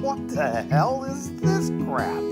What the hell is this crap?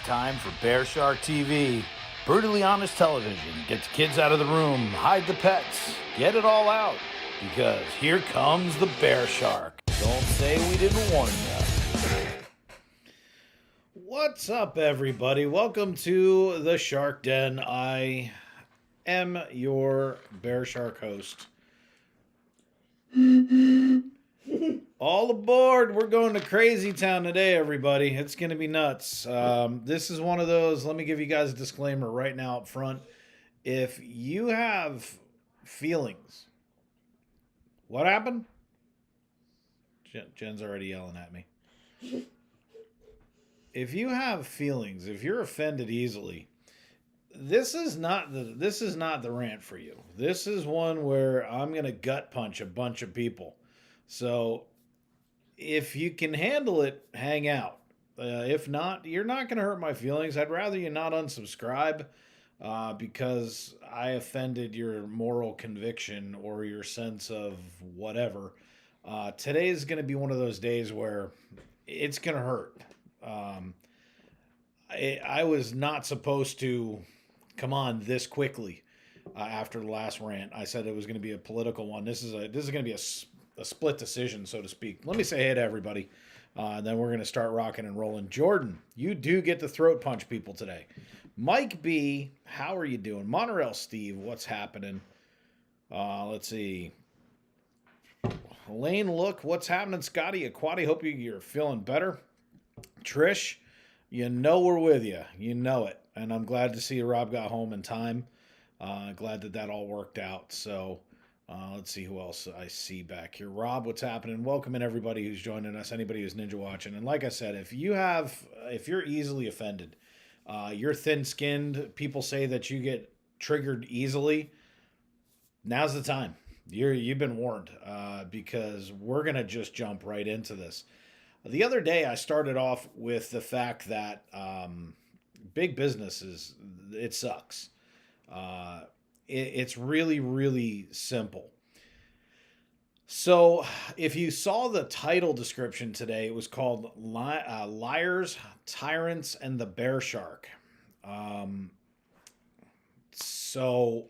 Time for BearShark TV. Brutally honest television. Get the kids out of the room, hide the pets, get it all out. Because here comes the BearShark. Don't say we didn't warn you. What's up, everybody? Welcome to the Shark Den. I am your BearShark host. All aboard. We're going to Crazy Town today, everybody. It's going to be nuts. This is one of those, let me give you guys a disclaimer right now up front. If you have feelings, what happened? Jen's already yelling at me. If you have feelings, if you're offended easily, this is not the rant for you. This is one where I'm going to gut punch a bunch of people. So if you can handle it, hang out. If not, you're not going to hurt my feelings. I'd rather you not unsubscribe because I offended your moral conviction or your sense of whatever. Today is going to be one of those days where it's going to hurt. I was not supposed to come on this quickly after the last rant. I said it was going to be a political one. This is going to be a split decision, so to speak. Let me say hey to everybody, and then we're going to start rocking and rolling. Jordan, you do get to throat punch people today. Mike B, how are you doing? Monorail Steve, what's happening? Let's see. Lane, look, what's happening? Scotty, Aquati, hope you're feeling better. Trish, you know we're with you. You know it. And I'm glad to see Rob got home in time. Glad that all worked out. So let's see who else I see back here. Rob, what's happening? Welcome in everybody who's joining us, anybody who's ninja watching. And like I said, if you're easily offended, you're thin-skinned, people say that you get triggered easily, now's the time. You've been warned because we're going to just jump right into this. The other day, I started off with the fact that big business it sucks. It's really, really simple. So if you saw the title description today, it was called Liars, Tyrants, and the BearShark. So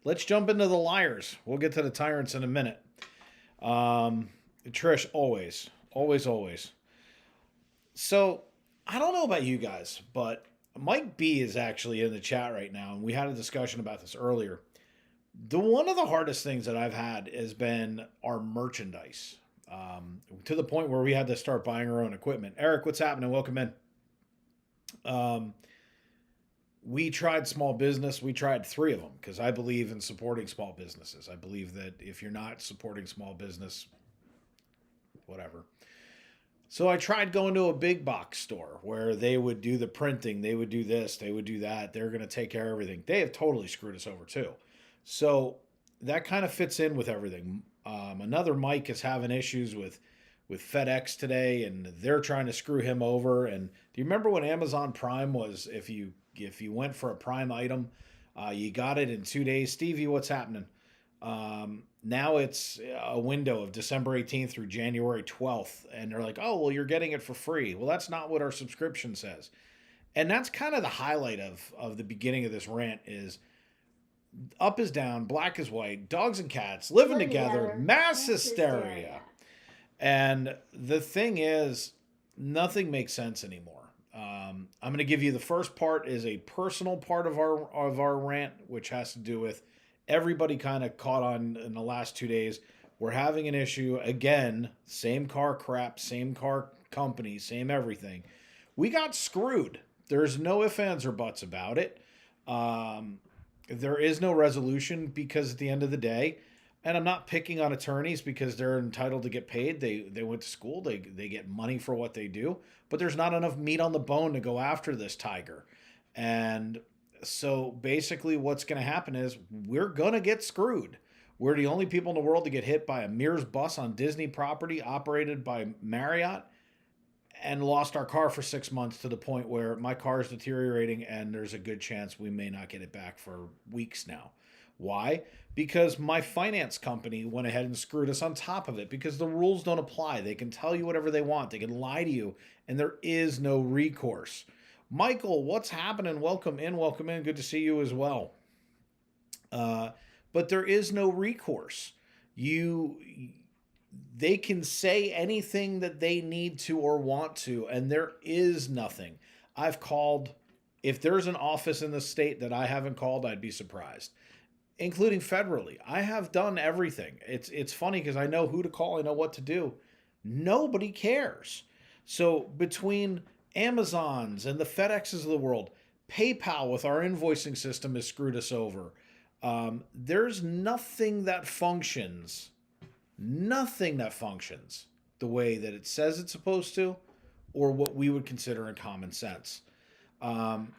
let's jump into the liars. We'll get to the tyrants in a minute. Trish, always. So I don't know about you guys, but Mike B is actually in the chat right now, and we had a discussion about this earlier. One of the hardest things that I've had has been our merchandise, to the point where we had to start buying our own equipment. Eric, what's happening? Welcome in. We tried small business. We tried 3 of them because I believe in supporting small businesses. I believe that if you're not supporting small business, whatever. So I tried going to a big box store where they would do the printing, they would do this, they would do that. They're going to take care of everything. They have totally screwed us over too. So that kind of fits in with everything. Another Mike is having issues with FedEx today, and they're trying to screw him over. And do you remember when Amazon Prime was, if you went for a Prime item, you got it in 2 days? Stevie, what's happening? Now it's a window of December 18th through January 12th. And they're like, oh, well, you're getting it for free. Well, that's not what our subscription says. And that's kind of the highlight of the beginning of this rant is up is down, black is white, dogs and cats living together, mass hysteria. And the thing is, nothing makes sense anymore. I'm going to give you the first part is a personal part of our rant, which has to do with everybody kind of caught on in the last 2 days. We're having an issue again, same car crap, same car company, same everything. We got screwed. There's no ifs, ands, or buts about it. Um, there is no resolution because at the end of the day, and I'm not picking on attorneys because they're entitled to get paid. They went to school. They get money for what they do, but there's not enough meat on the bone to go after this tiger. And so basically what's going to happen is we're going to get screwed. We're the only people in the world to get hit by a Mears bus on Disney property operated by Marriott and lost our car for 6 months to the point where my car is deteriorating and there's a good chance we may not get it back for weeks now. Why? Because my finance company went ahead and screwed us on top of it because the rules don't apply. They can tell you whatever they want. They can lie to you and there is no recourse. Michael, what's happening? Welcome in, welcome in. Good to see you as well. But there is no recourse. They can say anything that they need to or want to, and there is nothing. I've called, if there's an office in the state that I haven't called, I'd be surprised, including federally. I have done everything. It's funny because I know who to call, I know what to do. Nobody cares. So between Amazons and the FedExes of the world, PayPal with our invoicing system has screwed us over. There's nothing that functions the way that it says it's supposed to, or what we would consider in common sense. And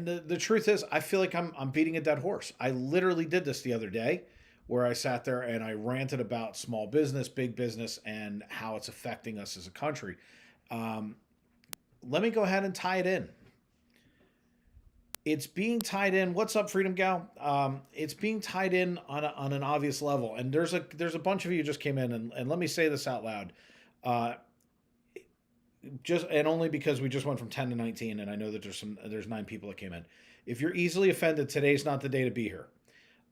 the truth is, I feel like I'm beating a dead horse. I literally did this the other day where I sat there and I ranted about small business, big business, and how it's affecting us as a country. Let me go ahead and tie it in. It's being tied in. What's up, Freedom Gal? It's being tied in on an obvious level. And there's a bunch of you just came in, and let me say this out loud. Only because we just went from 10 to 19, and I know that there's 9 people that came in. If you're easily offended, today's not the day to be here.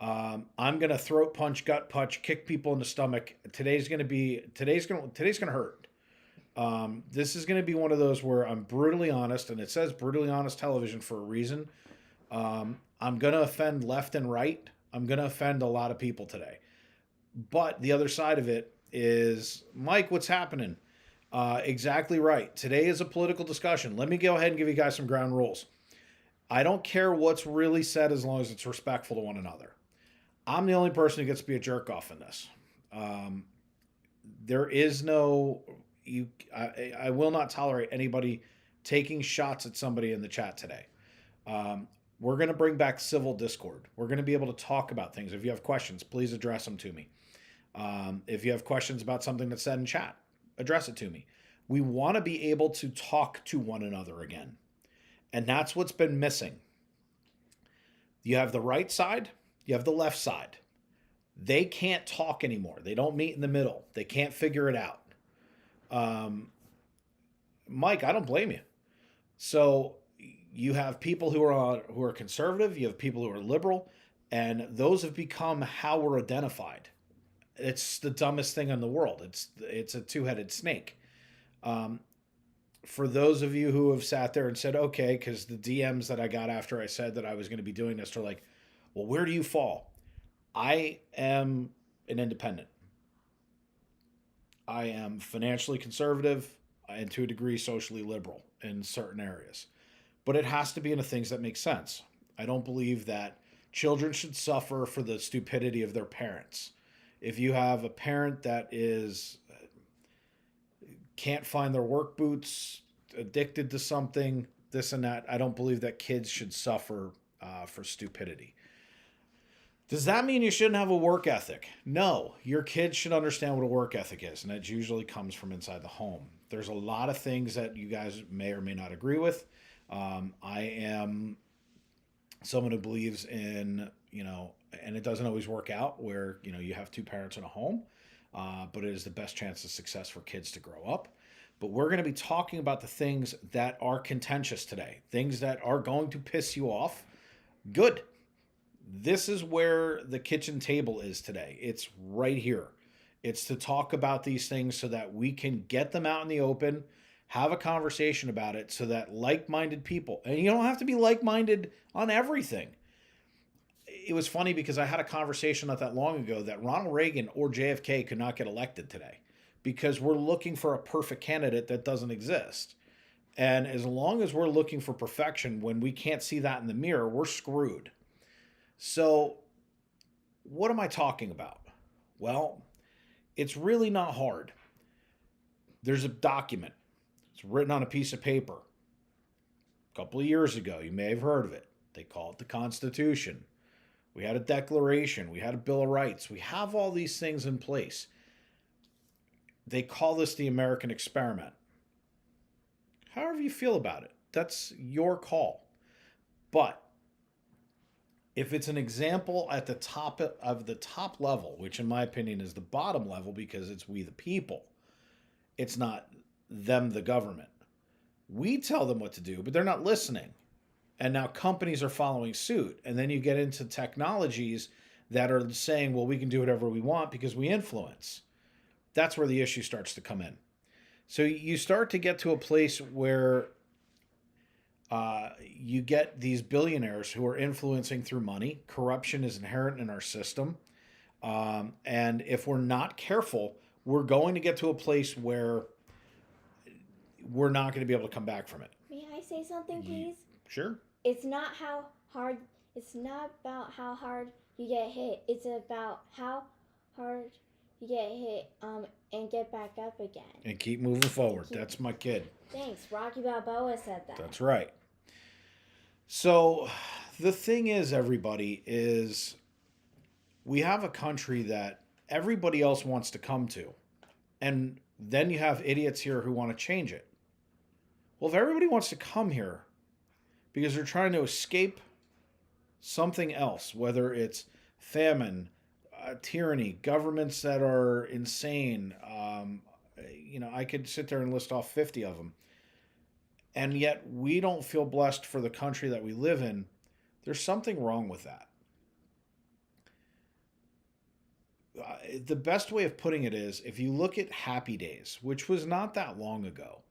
I'm gonna throat punch, gut punch, kick people in the stomach. Today's gonna hurt. This is gonna be one of those where I'm brutally honest, and it says brutally honest television for a reason. I'm gonna offend left and right. I'm gonna offend a lot of people today. But the other side of it is, Mike, what's happening? Exactly right. Today is a political discussion. Let me go ahead and give you guys some ground rules. I don't care what's really said as long as it's respectful to one another. I'm the only person who gets to be a jerk off in this. There is no... I will not tolerate anybody taking shots at somebody in the chat today. We're going to bring back civil discord. We're going to be able to talk about things. If you have questions, please address them to me. If you have questions about something that's said in chat, address it to me. We want to be able to talk to one another again. And that's what's been missing. You have the right side, you have the left side. They can't talk anymore. They don't meet in the middle. They can't figure it out. Mike, I don't blame you. So you have people who are conservative, you have people who are liberal, and those have become how we're identified. It's the dumbest thing in the world. It's a two-headed snake. For those of you who have sat there and said, okay, because the DMs that I got after I said that I was going to be doing this are like, well, where do you fall? I am an independent. I am financially conservative and to a degree socially liberal in certain areas. But it has to be in the things that make sense. I don't believe that children should suffer for the stupidity of their parents. If you have a parent that can't find their work boots, addicted to something, this and that, I don't believe that kids should suffer for stupidity. Does that mean you shouldn't have a work ethic? No, your kids should understand what a work ethic is, and it usually comes from inside the home. There's a lot of things that you guys may or may not agree with. I am someone who believes in, and it doesn't always work out where, you have two parents in a home, but it is the best chance of success for kids to grow up. But we're going to be talking about the things that are contentious today, things that are going to piss you off. Good. This is where the kitchen table is today. It's right here. It's to talk about these things so that we can get them out in the open, Have a conversation about it so that like-minded people, and you don't have to be like-minded on everything. It was funny because I had a conversation not that long ago that Ronald Reagan or JFK could not get elected today because we're looking for a perfect candidate that doesn't exist. And as long as we're looking for perfection when we can't see that in the mirror, we're screwed. So, what am I talking about? Well, it's really not hard. There's a document. It's written on a piece of paper. A couple of years ago, you may have heard of it. They call it the Constitution. We had a declaration. We had a Bill of Rights. We have all these things in place. They call this the American experiment. However you feel about it, that's your call. But if it's an example at the top of the top level, which in my opinion is the bottom level because it's we the people, it's not them, the government. We tell them what to do, but they're not listening. And now companies are following suit. And then you get into technologies that are saying, well, we can do whatever we want because we influence. That's where the issue starts to come in. So you start to get to a place where you get these billionaires who are influencing through money. Corruption is inherent in our system. And if we're not careful, we're going to get to a place where we're not going to be able to come back from it. May I say something, please? Sure. It's not about how hard you get hit. It's about how hard you get hit and get back up again. And keep moving forward. That's my kid. Thanks. Rocky Balboa said that. That's right. So the thing is, everybody, is we have a country that everybody else wants to come to. And then you have idiots here who want to change it. Well, if everybody wants to come here because they're trying to escape something else, whether it's famine, tyranny, governments that are insane, I could sit there and list off 50 of them. And yet we don't feel blessed for the country that we live in. There's something wrong with that. The best way of putting it is, if you look at Happy Days, which was not that long ago,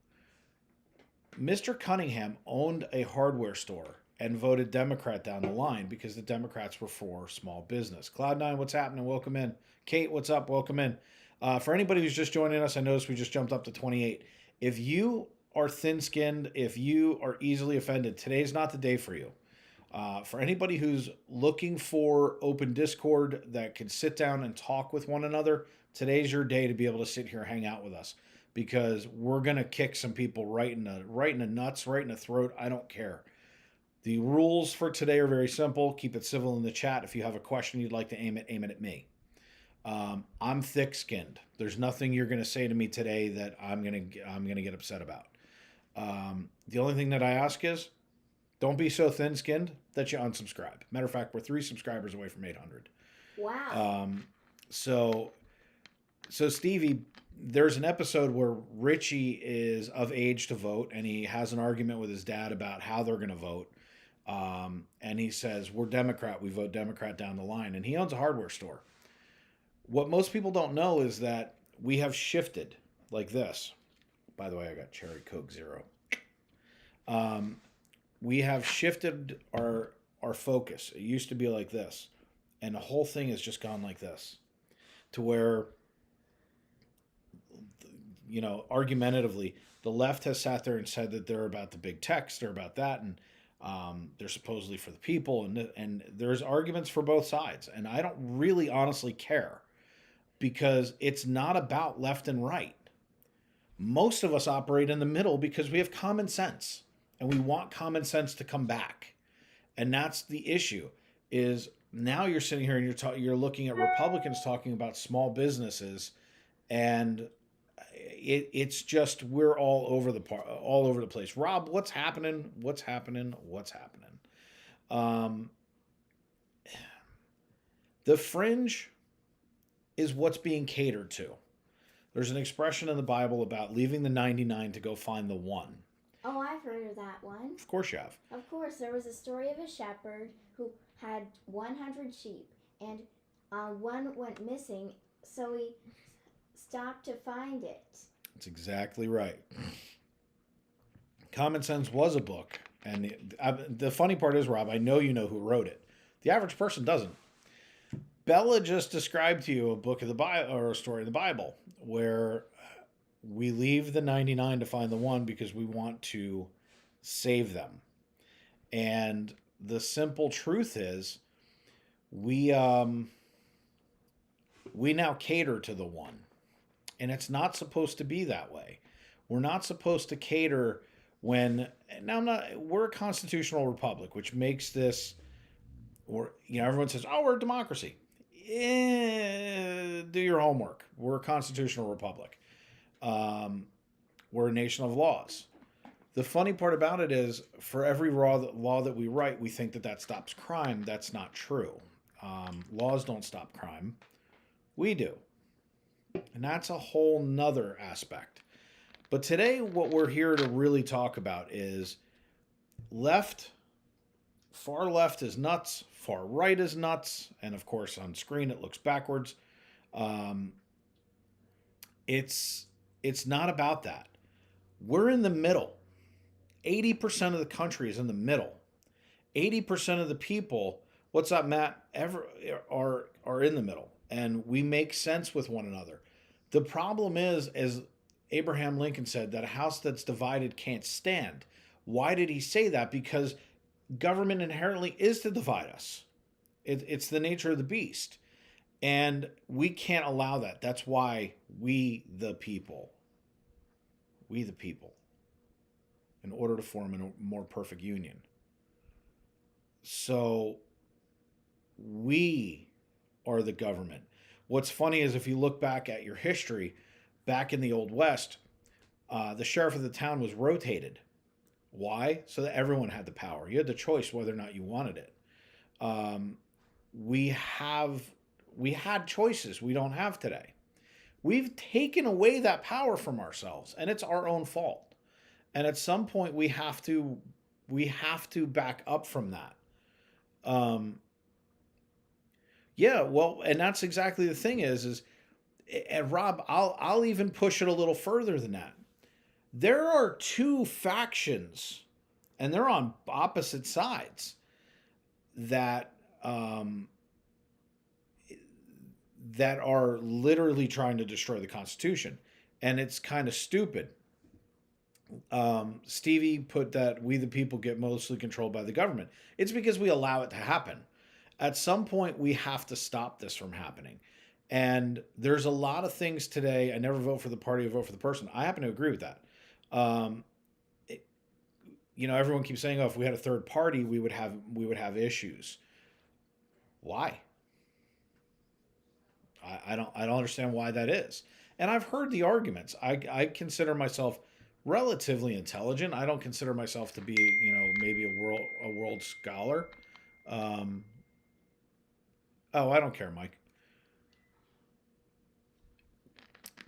Mr. Cunningham owned a hardware store and voted Democrat down the line because the Democrats were for small business. Cloud9, what's happening? Welcome in. Kate, what's up? Welcome in. For anybody who's just joining us, I noticed we just jumped up to 28. If you are thin-skinned, if you are easily offended, today's not the day for you. For anybody who's looking for open Discord that can sit down and talk with one another, today's your day to be able to sit here and hang out with us, because we're gonna kick some people right in the nuts, right in the throat. I don't care. The rules for today are very simple. Keep it civil in the chat. If you have a question you'd like to aim it at me. I'm thick-skinned. There's nothing you're gonna say to me today that I'm gonna get upset about. The only thing that I ask is, don't be so thin-skinned that you unsubscribe. Matter of fact, we're 3 subscribers away from 800. Wow. So Stevie, there's an episode where Richie is of age to vote, and he has an argument with his dad about how they're going to vote. And he says, we're Democrat. We vote Democrat down the line. And he owns a hardware store. What most people don't know is that we have shifted like this. By the way, I got Cherry Coke Zero. We have shifted our focus. It used to be like this. And the whole thing has just gone like this. To where, argumentatively, the left has sat there and said that they're about the big techs, they're about that, and they're supposedly for the people, and there's arguments for both sides. And I don't really honestly care, because it's not about left and right. Most of us operate in the middle because we have common sense. And we want common sense to come back. And that's the issue, is now you're sitting here and you're looking at Republicans talking about small businesses, and it's just, we're all over the place. Rob, what's happening? The fringe is what's being catered to. There's an expression in the Bible about leaving the 99 to go find the one. Oh, I've heard of that one. Of course you have. Of course. There was a story of a shepherd who had 100 sheep, and one went missing, so he stopped to find it. That's exactly right. Common Sense was a book. And the funny part is, Rob, I know you know who wrote it. The average person doesn't. Bella just described to you a book of the Bible, or a story of the Bible, where we leave the 99 to find the one because we want to save them. And the simple truth is, we now cater to the one. And it's not supposed to be that way. We're not supposed to cater when, now we're a constitutional republic, which makes this, or, everyone says, oh, we're a democracy. Do your homework. We're a constitutional republic. We're a nation of laws. The funny part about it is, for every law that we write, we think that stops crime. That's not true. Laws don't stop crime. We do. And that's a whole nother aspect. But today, what we're here to really talk about is far left is nuts, far right is nuts, and of course on screen it looks backwards. It's not about that. We're in the middle. 80% of the country is in the middle. 80% of the people, what's up, Matt, are in the middle. And we make sense with one another. The problem is, as Abraham Lincoln said, that a house that's divided can't stand. Why did he say that? Because government inherently is to divide us. It's the nature of the beast. And we can't allow that. That's why we the people, in order to form a more perfect union. So we are the government. What's funny is, if you look back at your history, back in the Old West, the sheriff of the town was rotated. Why? So that everyone had the power. You had the choice whether or not you wanted it. We had choices we don't have today. We've taken away that power from ourselves, and it's our own fault. And at some point, we have to back up from that. Yeah, well, and that's exactly the thing is, and Rob, I'll even push it a little further than that. There are two factions, and they're on opposite sides, that are literally trying to destroy the Constitution, and it's kind of stupid. Stevie put that we the people get mostly controlled by the government. It's because we allow it to happen. At some point, we have to stop this from happening. And there's a lot of things today. I never vote for the party, I vote for the person. I happen to agree with that. Everyone keeps saying, "Oh, if we had a third party, we would have issues." Why? I don't understand why that is. And I've heard the arguments. I consider myself relatively intelligent. I don't consider myself to be, maybe a world scholar. I don't care, Mike.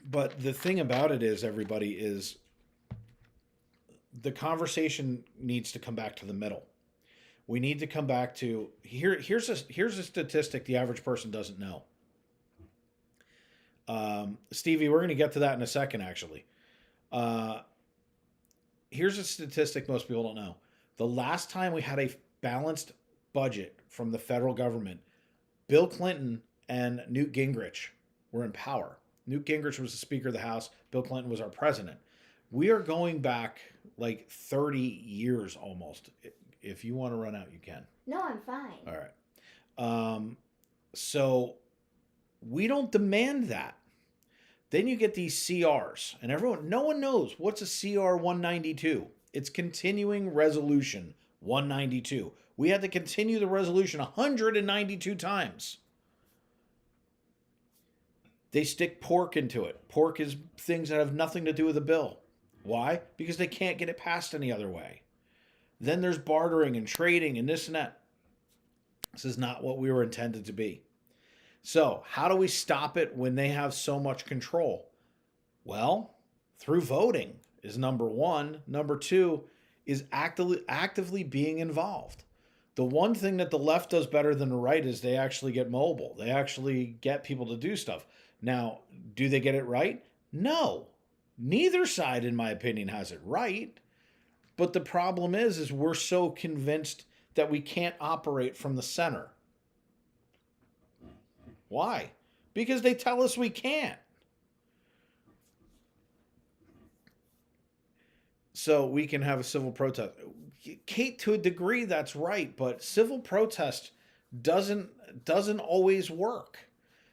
But the thing about it is, everybody, is the conversation needs to come back to the middle. We need to come back to here's a statistic the average person doesn't know. Stevie, we're going to get to that in a second, actually. Here's a statistic most people don't know. The last time we had a balanced budget from the federal government, Bill Clinton and Newt Gingrich were in power. Newt Gingrich was the Speaker of the House. Bill Clinton was our president. We are going back like 30 years almost. If you want to run out, you can. No, I'm fine. All right. So we don't demand that. Then you get these CRs, and no one knows what's a CR 192. It's continuing resolution 192. We had to continue the resolution 192 times. They stick pork into it. Pork is things that have nothing to do with the bill. Why? Because they can't get it passed any other way. Then there's bartering and trading and this and that. This is not what we were intended to be. So how do we stop it when they have so much control? Well, through voting is number one. Number two is actively being involved. The one thing that the left does better than the right is they actually get mobile. They actually get people to do stuff. Now, do they get it right? No. Neither side, in my opinion, has it right. But the problem is we're so convinced that we can't operate from the center. Why? Because they tell us we can't. So we can have a civil protest. Kate, to a degree, that's right, but civil protest doesn't always work.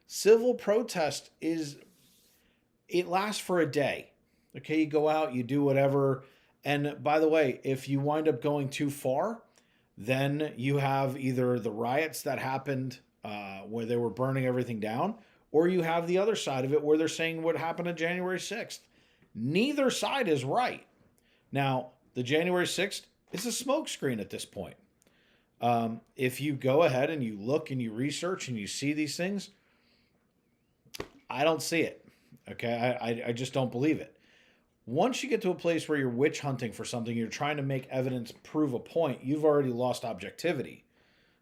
Civil protest it lasts for a day. Okay, you go out, you do whatever. And by the way, if you wind up going too far, then you have either the riots that happened where they were burning everything down, or you have the other side of it where they're saying what happened on January 6th. Neither side is right. Now, the January 6th is a smokescreen at this point. If you go ahead and you look and you research and you see these things, I don't see it. Okay, I just don't believe it. Once you get to a place where you're witch hunting for something, you're trying to make evidence prove a point, you've already lost objectivity.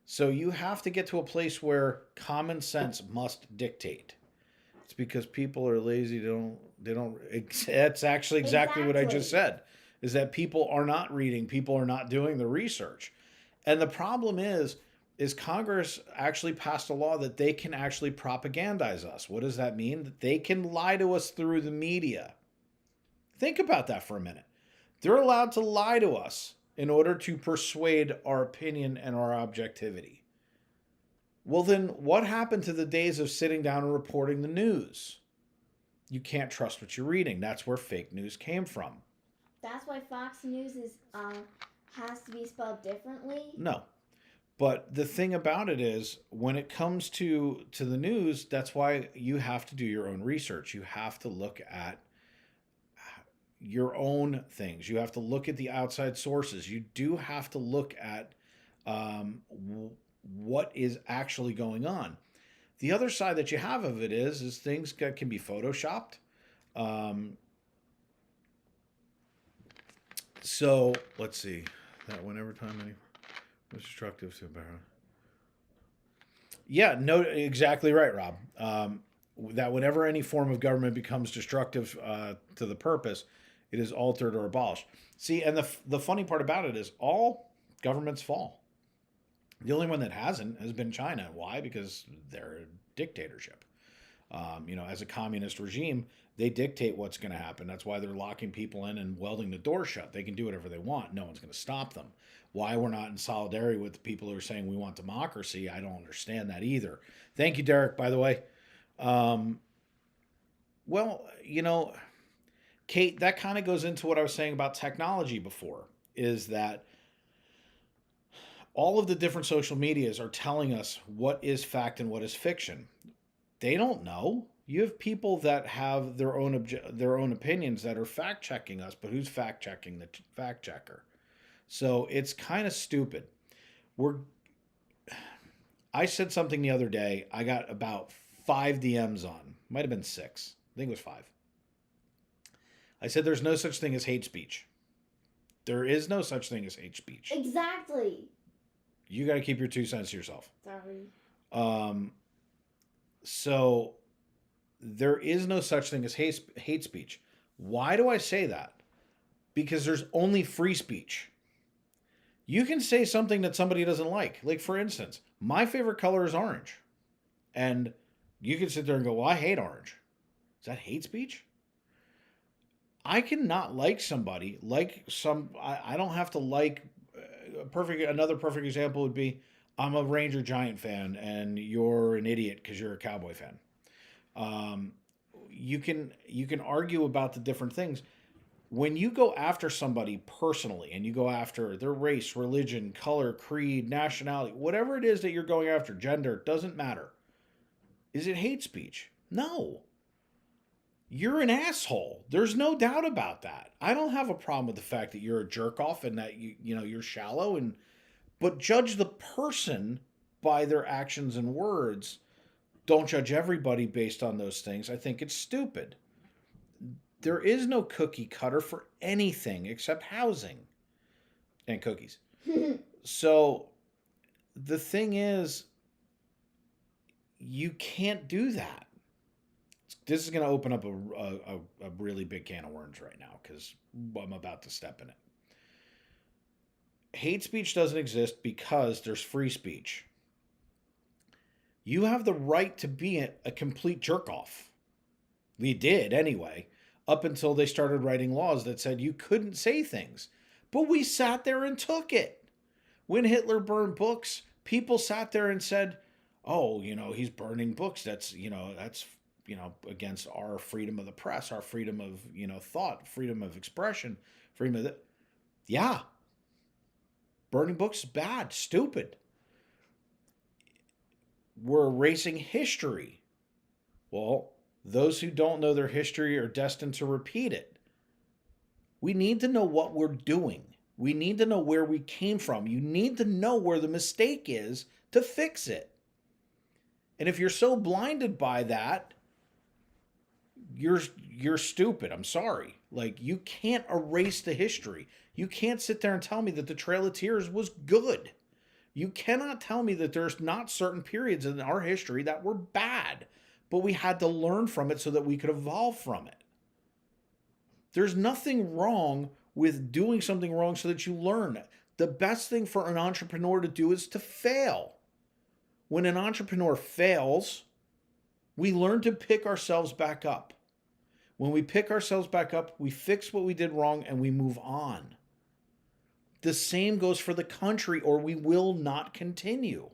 So you have to get to a place where common sense must dictate. It's because people are lazy. They don't. That's actually exactly what I just said. Is that people are not reading, people are not doing the research. And the problem is Congress actually passed a law that they can actually propagandize us. What does that mean? That they can lie to us through the media. Think about that for a minute. They're allowed to lie to us in order to persuade our opinion and our objectivity. Well, then what happened to the days of sitting down and reporting the news? You can't trust what you're reading. That's where fake news came from. That's why Fox News has to be spelled differently? No. But the thing about it is, when it comes to the news, that's why you have to do your own research. You have to look at your own things. You have to look at the outside sources. You do have to look at what is actually going on. The other side that you have of it is things that can be photoshopped. So let's see. That whenever time any was destructive to Barrow. Yeah, no, exactly right, Rob. That whenever any form of government becomes destructive to the purpose, it is altered or abolished. See, and the funny part about it is all governments fall. The only one that hasn't has been China. Why? Because they're a dictatorship. As a communist regime, they dictate what's going to happen. That's why they're locking people in and welding the door shut. They can do whatever they want. No one's going to stop them. Why we're not in solidarity with the people who are saying we want democracy, I don't understand that either. Thank you, Derek, by the way. Kate, that kind of goes into what I was saying about technology before, is that all of the different social medias are telling us what is fact and what is fiction. They don't know. You have people that have their own opinions that are fact checking us, but who's fact checking the fact checker? So it's kind of stupid. I said something the other day. I got about 5 DMs on. Might have been 6. I think it was 5. I said there's no such thing as hate speech. There is no such thing as hate speech. Exactly. You got to keep your 2 cents to yourself. Sorry. So there is no such thing as hate speech. Why do I say that? Because there's only free speech. You can say something that somebody doesn't like. Like, for instance, my favorite color is orange. And you can sit there and go, well, I hate orange. Is that hate speech? I cannot like somebody, I don't have to like, another perfect example would be, I'm a Ranger Giant fan and you're an idiot because you're a Cowboy fan. You can argue about the different things. When you go after somebody personally and you go after their race, religion, color, creed, nationality, whatever it is that you're going after, gender, doesn't matter. Is it hate speech? No. You're an asshole. There's no doubt about that. I don't have a problem with the fact that you're a jerk off and that you're shallow, but judge the person by their actions and words. Don't judge everybody based on those things. I think it's stupid. There is no cookie cutter for anything except housing and cookies. So the thing is, you can't do that. This is going to open up a really big can of worms right now because I'm about to step in it. hate speech doesn't exist because there's free speech. You have the right to be a complete jerk off. We did anyway, up until they started writing laws that said you couldn't say things. But we sat there and took it. When Hitler burned books, people sat there and said, "Oh, he's burning books. That's against our freedom of the press, our freedom of, thought, freedom of expression, freedom of the." Yeah, burning books is bad, stupid. We're erasing history. Well, those who don't know their history are destined to repeat it. We need to know what we're doing. We need to know where we came from. You need to know where the mistake is to fix it. And if you're so blinded by that, you're stupid. I'm sorry. Like, you can't erase the history. You can't sit there and tell me that the Trail of Tears was good. You cannot tell me that there's not certain periods in our history that were bad, but we had to learn from it so that we could evolve from it. There's nothing wrong with doing something wrong so that you learn. The best thing for an entrepreneur to do is to fail. When an entrepreneur fails, we learn to pick ourselves back up. When we pick ourselves back up, we fix what we did wrong and we move on. The same goes for the country, or we will not continue.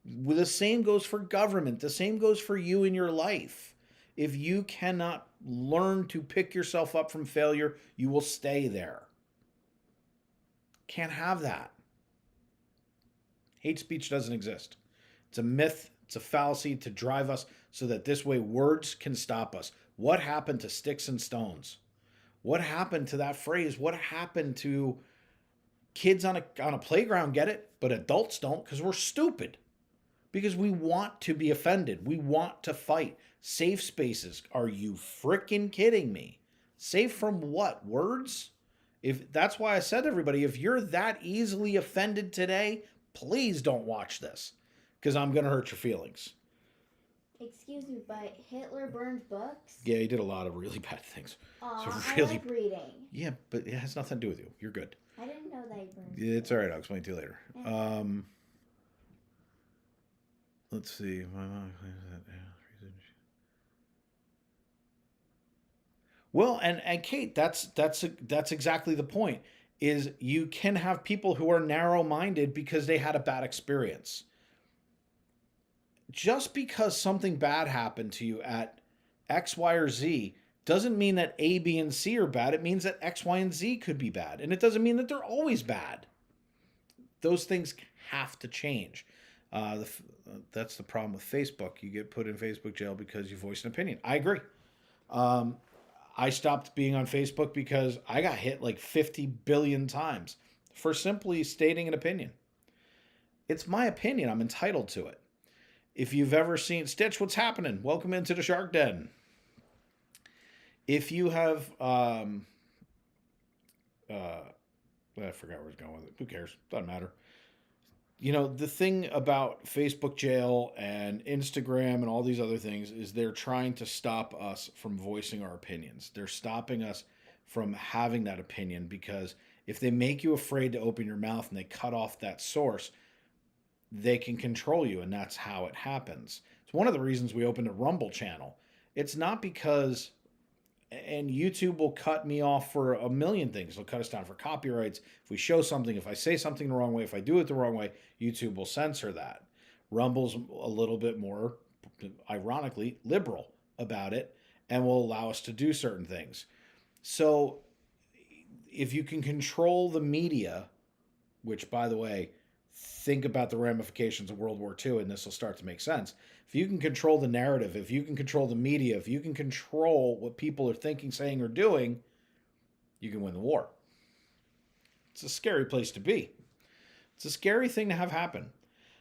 The same goes for government. The same goes for you in your life. If you cannot learn to pick yourself up from failure, you will stay there. Can't have that. Hate speech doesn't exist. It's a myth. It's a fallacy to drive us so that this way words can stop us. What happened to sticks and stones? What happened to that phrase? What happened to kids on a playground get it, but adults don't because we're stupid? Because we want to be offended. We want to fight. Safe spaces. Are you freaking kidding me? Safe from what? Words? That's why I said to everybody, if you're that easily offended today, please don't watch this because I'm going to hurt your feelings. Excuse me, but Hitler burned books? Yeah, he did a lot of really bad things. Aw, So really, I like reading. Yeah, but it has nothing to do with you. You're good. I didn't know that he burned books. It's all right. I'll explain to you later. Yeah. Let's see. Well, and Kate, that's exactly the point. Is you can have people who are narrow-minded because they had a bad experience. Just because something bad happened to you at X, Y, or Z doesn't mean that A, B, and C are bad. It means that X, Y, and Z could be bad. And it doesn't mean that they're always bad. Those things have to change. That's the problem with Facebook. You get put in Facebook jail because you voiced an opinion. I agree. I stopped being on Facebook because I got hit like 50 billion times for simply stating an opinion. It's my opinion. I'm entitled to it. If you've ever seen Stitch, what's happening? Welcome into the Shark Den. If you have, I forgot where I was going with it. Who cares? Doesn't matter. The thing about Facebook jail and Instagram and all these other things is they're trying to stop us from voicing our opinions. They're stopping us from having that opinion because if they make you afraid to open your mouth and they cut off that source, they can control you, and that's how it happens. It's one of the reasons we opened a Rumble channel. It's not because, and YouTube will cut me off for a million things. They'll cut us down for copyrights. If we show something, if I say something the wrong way, if I do it the wrong way, YouTube will censor that. Rumble's a little bit more, ironically, liberal about it and will allow us to do certain things. So if you can control the media, which, by the way, think about the ramifications of World War II, and this will start to make sense. If you can control the narrative, if you can control the media, if you can control what people are thinking, saying, or doing, you can win the war. It's a scary place to be. It's a scary thing to have happen.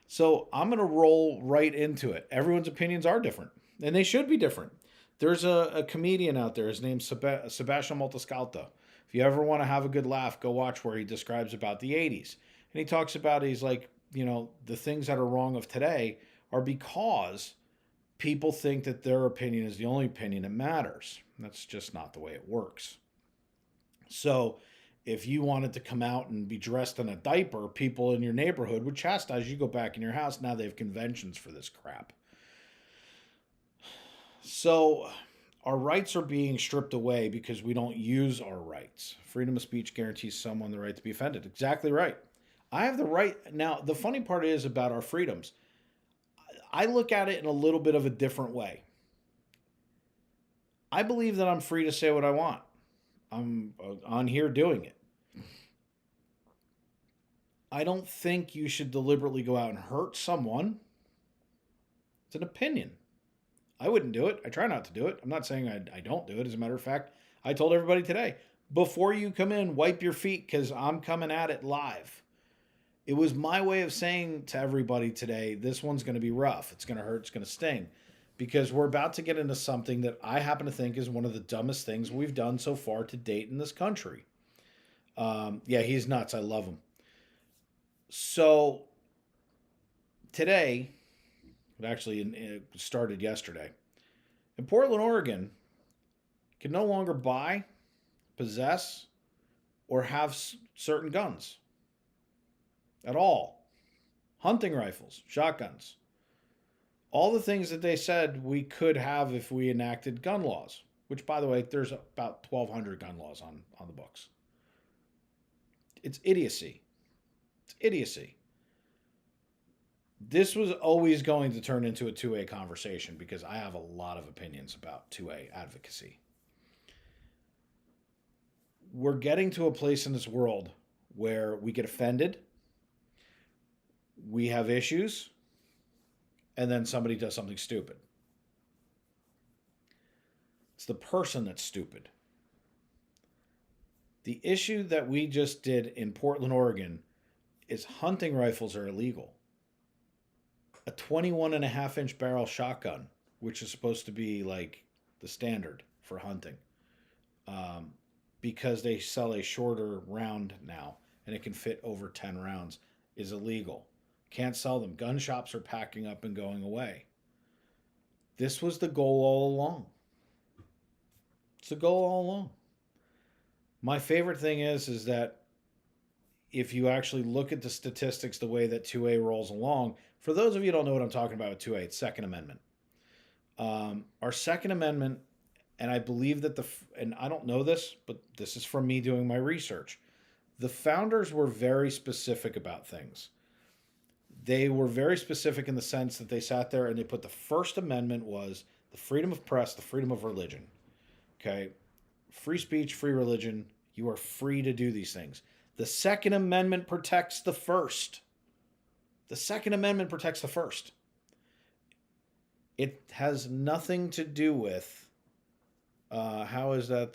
So I'm going to roll right into it. Everyone's opinions are different, and they should be different. There's a comedian out there. His name's Sebastian Maniscalco. If you ever want to have a good laugh, go watch where he describes about the 80s. And he talks about, he's like, the things that are wrong of today are because people think that their opinion is the only opinion that matters. That's just not the way it works. So If you wanted to come out and be dressed in a diaper, people in your neighborhood would chastise you. Go back in your house. Now they have conventions for this crap. So our rights are being stripped away because we don't use our rights. Freedom of speech guarantees someone the right to be offended. Exactly right. I have the right. Now, the funny part is about our freedoms. I look at it in a little bit of a different way. I believe that I'm free to say what I want. I'm on here doing it. I don't think you should deliberately go out and hurt someone. It's an opinion. I wouldn't do it. I try not to do it. I'm not saying I don't do it. As a matter of fact, I told everybody today, before you come in, wipe your feet because I'm coming at it live. It was my way of saying to everybody today, this one's going to be rough. It's going to hurt. It's going to sting. Because we're about to get into something that I happen to think is one of the dumbest things we've done so far to date in this country. Yeah, he's nuts. I love him. So today, it started yesterday. In Portland, Oregon, can no longer buy, possess, or have certain guns at all. Hunting rifles, shotguns. All the things that they said we could have if we enacted gun laws, which, by the way, there's about 1,200 gun laws on the books. It's idiocy. It's idiocy. This was always going to turn into a 2A conversation because I have a lot of opinions about 2A advocacy. We're getting to a place in this world where we get offended, we have issues, and then somebody does something stupid. It's the person that's stupid. The issue that we just did in Portland, Oregon is hunting rifles are illegal. A 21.5-inch barrel shotgun, which is supposed to be like the standard for hunting, because they sell a shorter round now and it can fit over 10 rounds, is illegal. Can't sell them. Gun shops are packing up and going away. This was the goal all along. It's the goal all along. My favorite thing is that if you actually look at the statistics, the way that 2A rolls along, for those of you who don't know what I'm talking about with 2A, it's Second Amendment. Our Second Amendment, and I believe that and I don't know this, but this is from me doing my research. The founders were very specific about things. They were very specific in the sense that they sat there and they put the First Amendment was the freedom of press, the freedom of religion. Okay? Free speech, free religion. You are free to do these things. The Second Amendment protects the first. The Second Amendment protects the first. It has nothing to do with how is that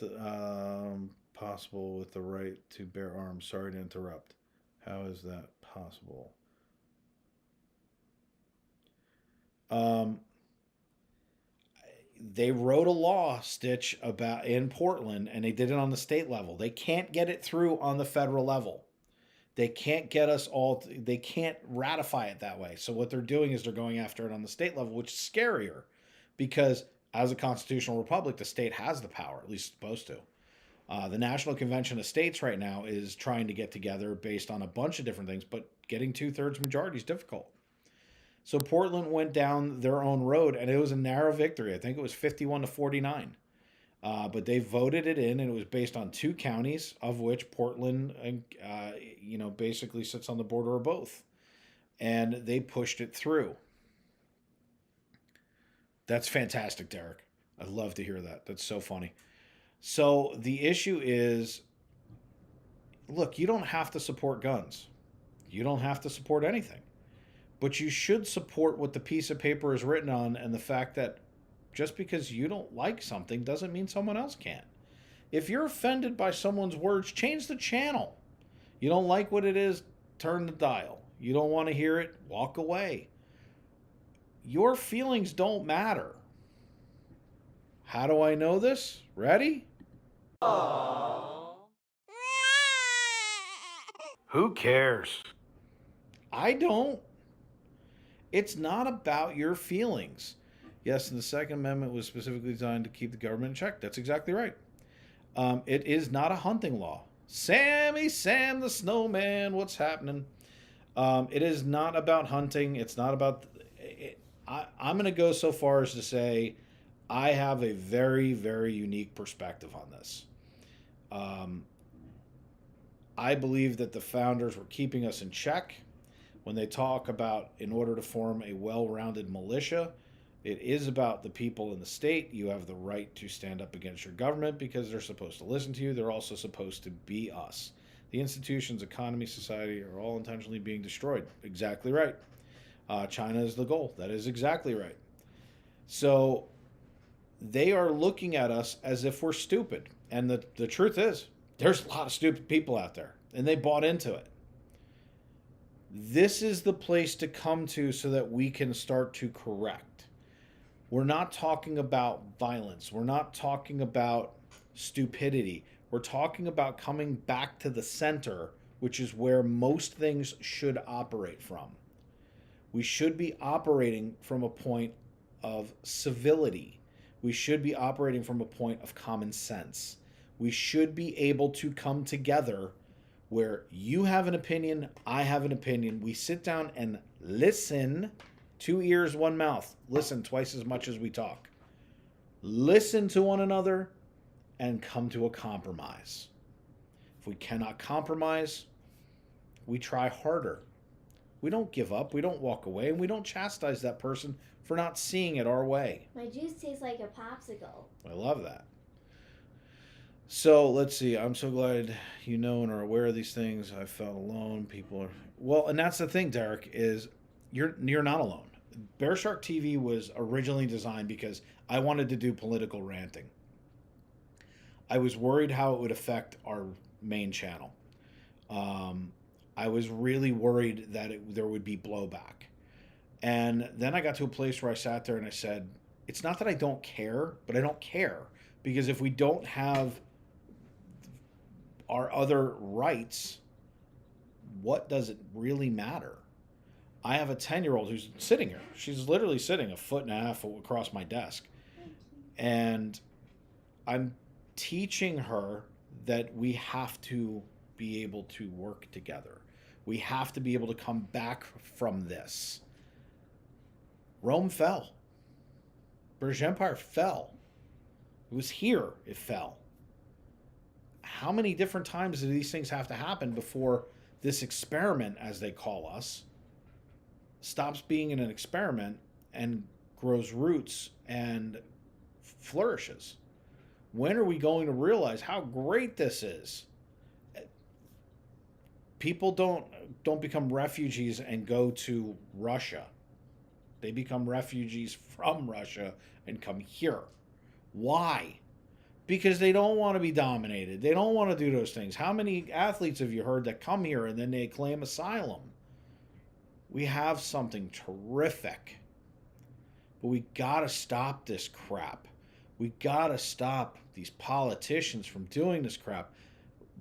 possible with the right to bear arms? Sorry to interrupt. How is that possible? They wrote a law, Stitch, about in Portland, and they did it on the state level. They can't get it through on the federal level. They can't get us all. They can't ratify it that way. So what they're doing is they're going after it on the state level, which is scarier, because as a constitutional republic, the state has the power, at least it's supposed to. The National Convention of States right now is trying to get together based on a bunch of different things, but getting 2/3 majority is difficult. So Portland went down their own road, and it was a narrow victory. I think it was 51-49. But they voted it in, and it was based on 2 counties, of which Portland, basically sits on the border of both. And they pushed it through. That's fantastic, Derek. I love to hear that. That's so funny. So the issue is, look, you don't have to support guns. You don't have to support anything. But you should support what the piece of paper is written on, and the fact that just because you don't like something doesn't mean someone else can't. If you're offended by someone's words, change the channel. You don't like what it is, turn the dial. You don't want to hear it, walk away. Your feelings don't matter. How do I know this? Ready? Aww. Who cares? I don't. It's not about your feelings. Yes, and the Second Amendment was specifically designed to keep the government in check. That's exactly right. It is not a hunting law. Sammy Sam the Snowman, what's happening? It is not about hunting. It's not about. I'm going to go so far as to say I have a very, very unique perspective on this. Um, I believe that the founders were keeping us in check when they talk about in order to form a well rounded militia. It is about the people in the state. You have the right to stand up against your government because they're supposed to listen to you. They're also supposed to be us. The institutions, economy, society are all intentionally being destroyed. Exactly right. China is the goal. That is exactly right. So they are looking at us as if we're stupid. And the truth is, there's a lot of stupid people out there, and they bought into it. This is the place to come to so that we can start to correct. We're not talking about violence. We're not talking about stupidity. We're talking about coming back to the center, which is where most things should operate from. We should be operating from a point of civility. We should be operating from a point of common sense. We should be able to come together where you have an opinion, I have an opinion. We sit down and listen. 2 ears, 1 mouth. Listen twice as much as we talk. Listen to one another and come to a compromise. If we cannot compromise, we try harder. We don't give up, we don't walk away, and we don't chastise that person for not seeing it our way. My juice tastes like a popsicle. I love that. So let's see. I'm so glad you know and are aware of these things. I felt alone. People are well, and that's the thing, Derek, is you're not alone. Bearshark TV was originally designed because I wanted to do political ranting. I was worried how it would affect our main channel. I was really worried that there would be blowback. And then I got to a place where I sat there and I said, it's not that I don't care, but I don't care. Because if we don't have our other rights, what does it really matter? I have a 10-year-old who's sitting here. She's literally sitting 1.5 feet across my desk. And I'm teaching her that we have to be able to work together. We have to be able to come back from this. Rome fell. British Empire fell. It was here it fell. How many different times do these things have to happen before this experiment, as they call us, stops being an experiment and grows roots and flourishes? When are we going to realize how great this is? People don't become refugees and go to Russia. They become refugees from Russia and come here. Why? Because they don't want to be dominated. They don't want to do those things. How many athletes have you heard that come here and then they claim asylum? We have something terrific. But we got to stop this crap. We got to stop these politicians from doing this crap.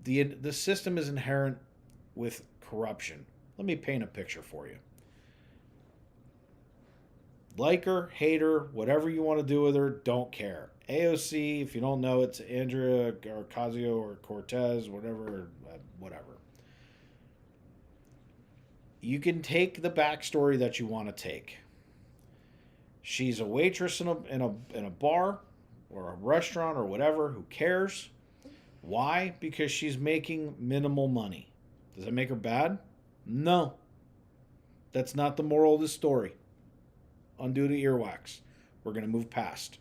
The system is inherent with corruption. Let me paint a picture for you. Like her, hate her, whatever you want to do with her, don't care. AOC, if you don't know, it's Andrea Ocasio or Cortez, whatever. You can take the backstory that you want to take. She's a waitress in a bar or a restaurant or whatever. Who cares? Why? Because she's making minimal money. Does that make her bad? No. That's not the moral of the story. Undo the earwax. We're going to move past.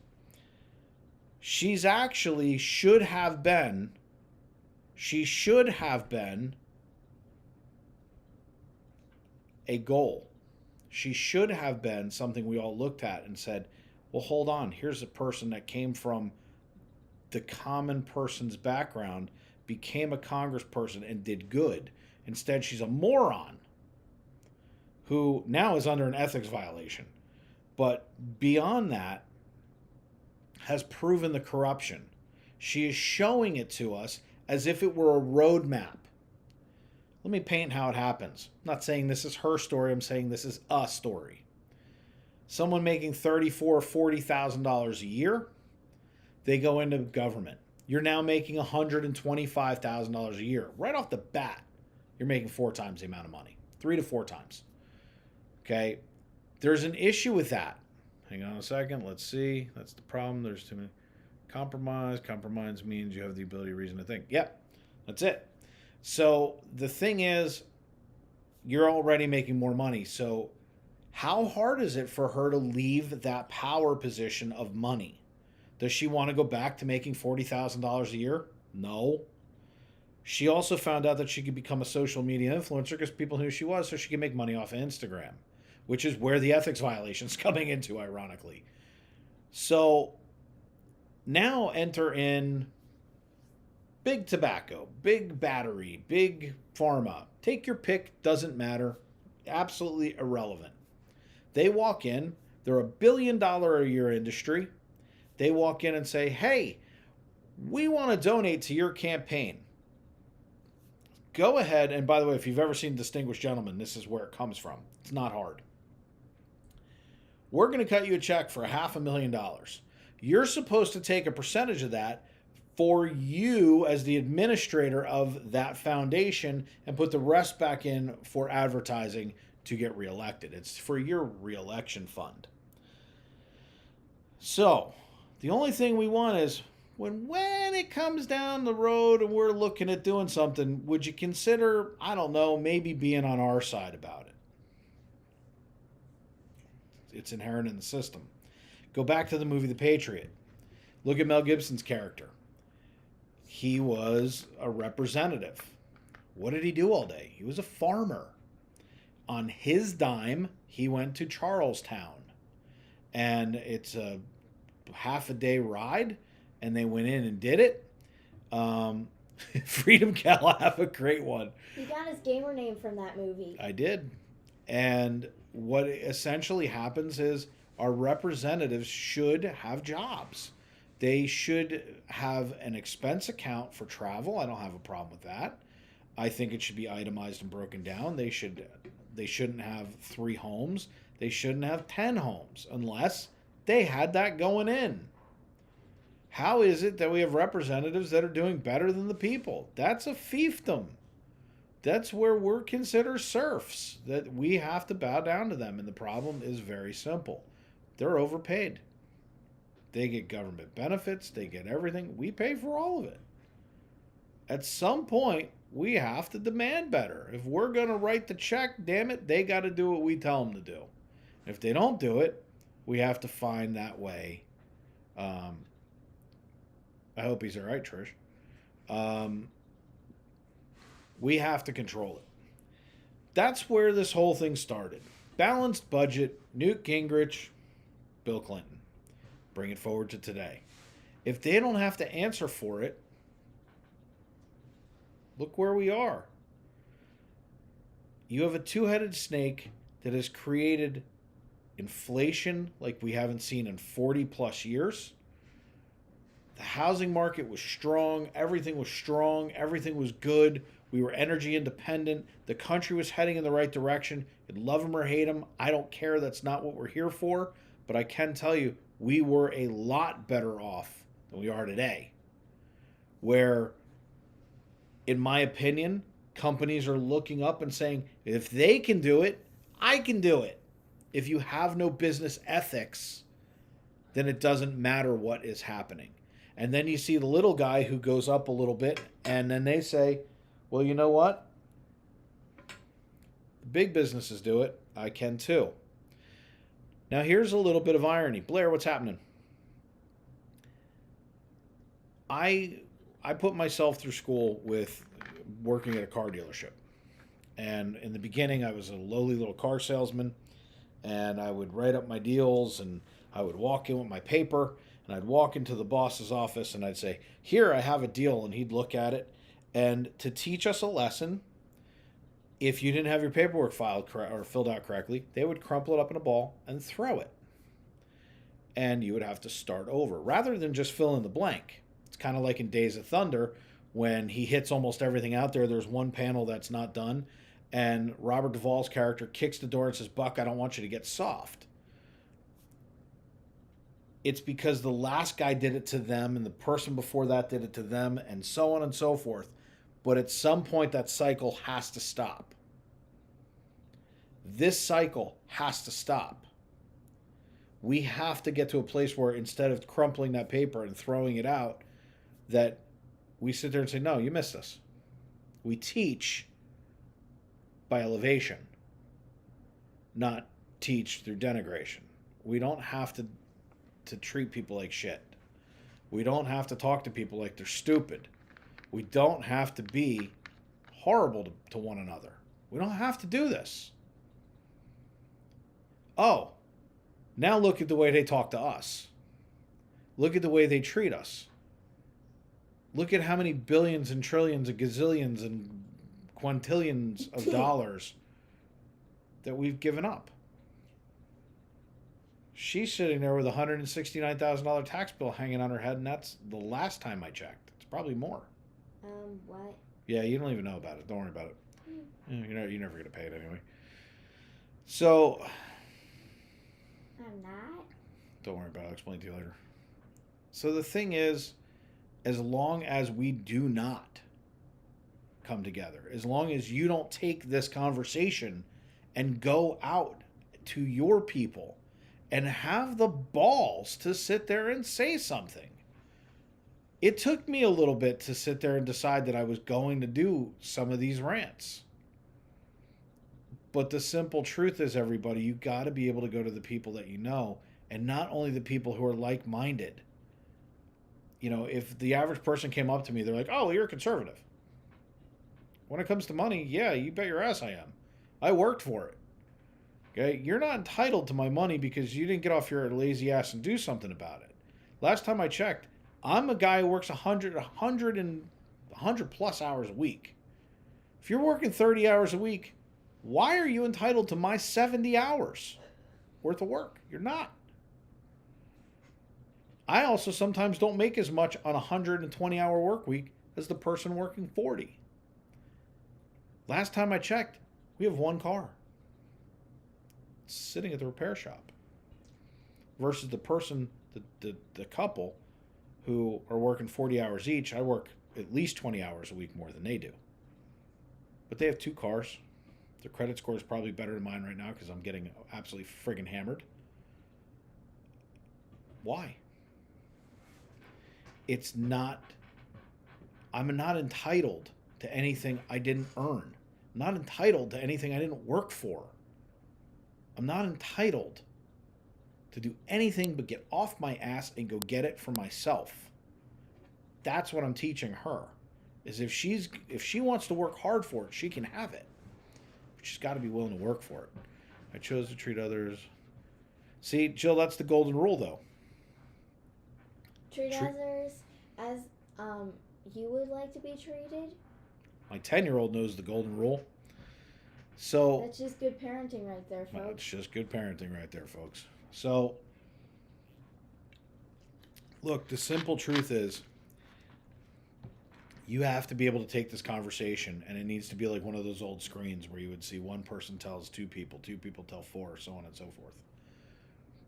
She should have been a goal. She should have been something we all looked at and said, well, hold on. Here's a person that came from the common person's background, became a congressperson, and did good. Instead, she's a moron who now is under an ethics violation. But beyond that, has proven the corruption. She is showing it to us as if it were a roadmap. Let me paint how it happens. I'm not saying this is her story. I'm saying this is a story. Someone making $34,000 or $40,000 a year, they go into government. you're now making $125,000 a year. Right off the bat, you're making 4 times the amount of money, 3 to 4 times. Okay. There's an issue with that. Hang on a second. Let's see. That's the problem. There's too many. Compromise. Compromise means you have the ability, reason to think. Yep. That's it. So the thing is, you're already making more money. So how hard is it for her to leave that power position of money? Does she want to go back to making $40,000 a year? No. She also found out that she could become a social media influencer because people knew who she was, so she could make money off of Instagram, which is where the ethics violation's coming into, ironically. So now enter in big tobacco, big battery, big pharma. Take your pick, doesn't matter. Absolutely irrelevant. They walk in, they're $1 billion a year industry. They walk in and say, hey, we want to donate to your campaign. Go ahead, and by the way, if you've ever seen Distinguished Gentlemen, this is where it comes from. It's not hard. We're going to cut you a check for $500,000. You're supposed to take a percentage of that for you as the administrator of that foundation and put the rest back in for advertising to get reelected. It's for your reelection fund. So the only thing we want is when it comes down the road and we're looking at doing something, would you consider, I don't know, maybe being on our side about it? It's inherent in the system. Go back to the movie The Patriot. Look at Mel Gibson's character. He was a representative. What did he do all day? He was a farmer. On his dime, he went to Charlestown. And it's a half a day ride, and they went in and did it. Freedom Cal, have a great one. He got his gamer name from that movie. I did. And what essentially happens is our representatives should have jobs. They should have an expense account for travel. I don't have a problem with that. I think it should be itemized and broken down. They shouldn't have 3 homes. They shouldn't have 10 homes unless they had that going in. How is it that we have representatives that are doing better than the people? That's a fiefdom. That's where we're considered serfs, that we have to bow down to them. And the problem is very simple. They're overpaid. They get government benefits. They get everything. We pay for all of it. At some point, we have to demand better. If we're going to write the check, damn it, they got to do what we tell them to do. If they don't do it, we have to find that way. I hope he's all right, Trish. We have to control it. That's where this whole thing started. Balanced budget, Newt Gingrich, Bill Clinton. Bring it forward to today. If they don't have to answer for it, look where we are. You have a two-headed snake that has created inflation like we haven't seen in 40 plus years. The housing market was strong. Everything was strong. Everything was good. We were energy independent. The country was heading in the right direction. You'd love them or hate them. I don't care. That's not what we're here for. But I can tell you, we were a lot better off than we are today. Where, in my opinion, companies are looking up and saying, if they can do it, I can do it. If you have no business ethics, then it doesn't matter what is happening. And then you see the little guy who goes up a little bit, and then they say, well, you know what? The big businesses do it. I can too. Now, here's a little bit of irony. Blair, what's happening? I put myself through school with working at a car dealership. And in the beginning, I was a lowly little car salesman, and I would write up my deals, and I would walk in with my paper, and I'd walk into the boss's office, and I'd say, here, I have a deal, and he'd look at it. And to teach us a lesson, if you didn't have your paperwork filed or filled out correctly, they would crumple it up in a ball and throw it. And you would have to start over, rather than just fill in the blank. It's kind of like in Days of Thunder, when he hits almost everything out there, there's one panel that's not done, and Robert Duvall's character kicks the door and says, Buck, I don't want you to get soft. it's because the last guy did it to them and the person before that did it to them and so on and so forth. But at some point, that cycle has to stop. This cycle has to stop. We have to get to a place where instead of crumpling that paper and throwing it out, that we sit there and say, no, you missed this. We teach by elevation, not teach through denigration. We don't have to treat people like shit. We don't have to talk to people like they're stupid. We don't have to be horrible to one another. We don't have to do this. Oh, now look at the way they talk to us. Look at the way they treat us. Look at how many billions and trillions and gazillions and quintillions of dollars that we've given up. She's sitting there with a $169,000 tax bill hanging on her head, and that's the last time I checked. It's probably more. What? Yeah, you don't even know about it. Don't worry about it. You're never going to pay it anyway. So... I'm not. Don't worry about it. I'll explain to you later. So the thing is, as long as we do not come together, as long as you don't take this conversation and go out to your people and have the balls to sit there and say something. It took me a little bit to sit there and decide that I was going to do some of these rants. But the simple truth is, everybody, you got to be able to go to the people that you know, and not only the people who are like-minded. You know, if the average person came up to me, they're like, oh, well, you're a conservative. When it comes to money, yeah, you bet your ass I am. I worked for it. Okay? You're not entitled to my money because you didn't get off your lazy ass and do something about it. Last time I checked, I'm a guy who works 100 plus hours a week. If you're working 30 hours a week, why are you entitled to my 70 hours worth of work? You're not. I also sometimes don't make as much on a 120-hour work week as the person working 40. Last time I checked, we have one car. It's sitting at the repair shop. Versus the person, the couple, who are working 40 hours each. I work at least 20 hours a week more than they do. But they have two cars. Their credit score is probably better than mine right now because I'm getting absolutely friggin' hammered. Why? It's not... I'm not entitled to anything I didn't earn. I'm not entitled to anything I didn't work for. I'm not entitled to do anything but get off my ass and go get it for myself. That's what I'm teaching her. Is if she wants to work hard for it, she can have it. She's got to be willing to work for it. I chose to treat others. See, Jill, that's the golden rule, though. Treat others as you would like to be treated. My 10-year-old knows the golden rule. So that's just good parenting right there, folks. That's just good parenting right there, folks. So, look, the simple truth is, you have to be able to take this conversation, and it needs to be like one of those old screens where you would see one person tells two people tell four, so on and so forth.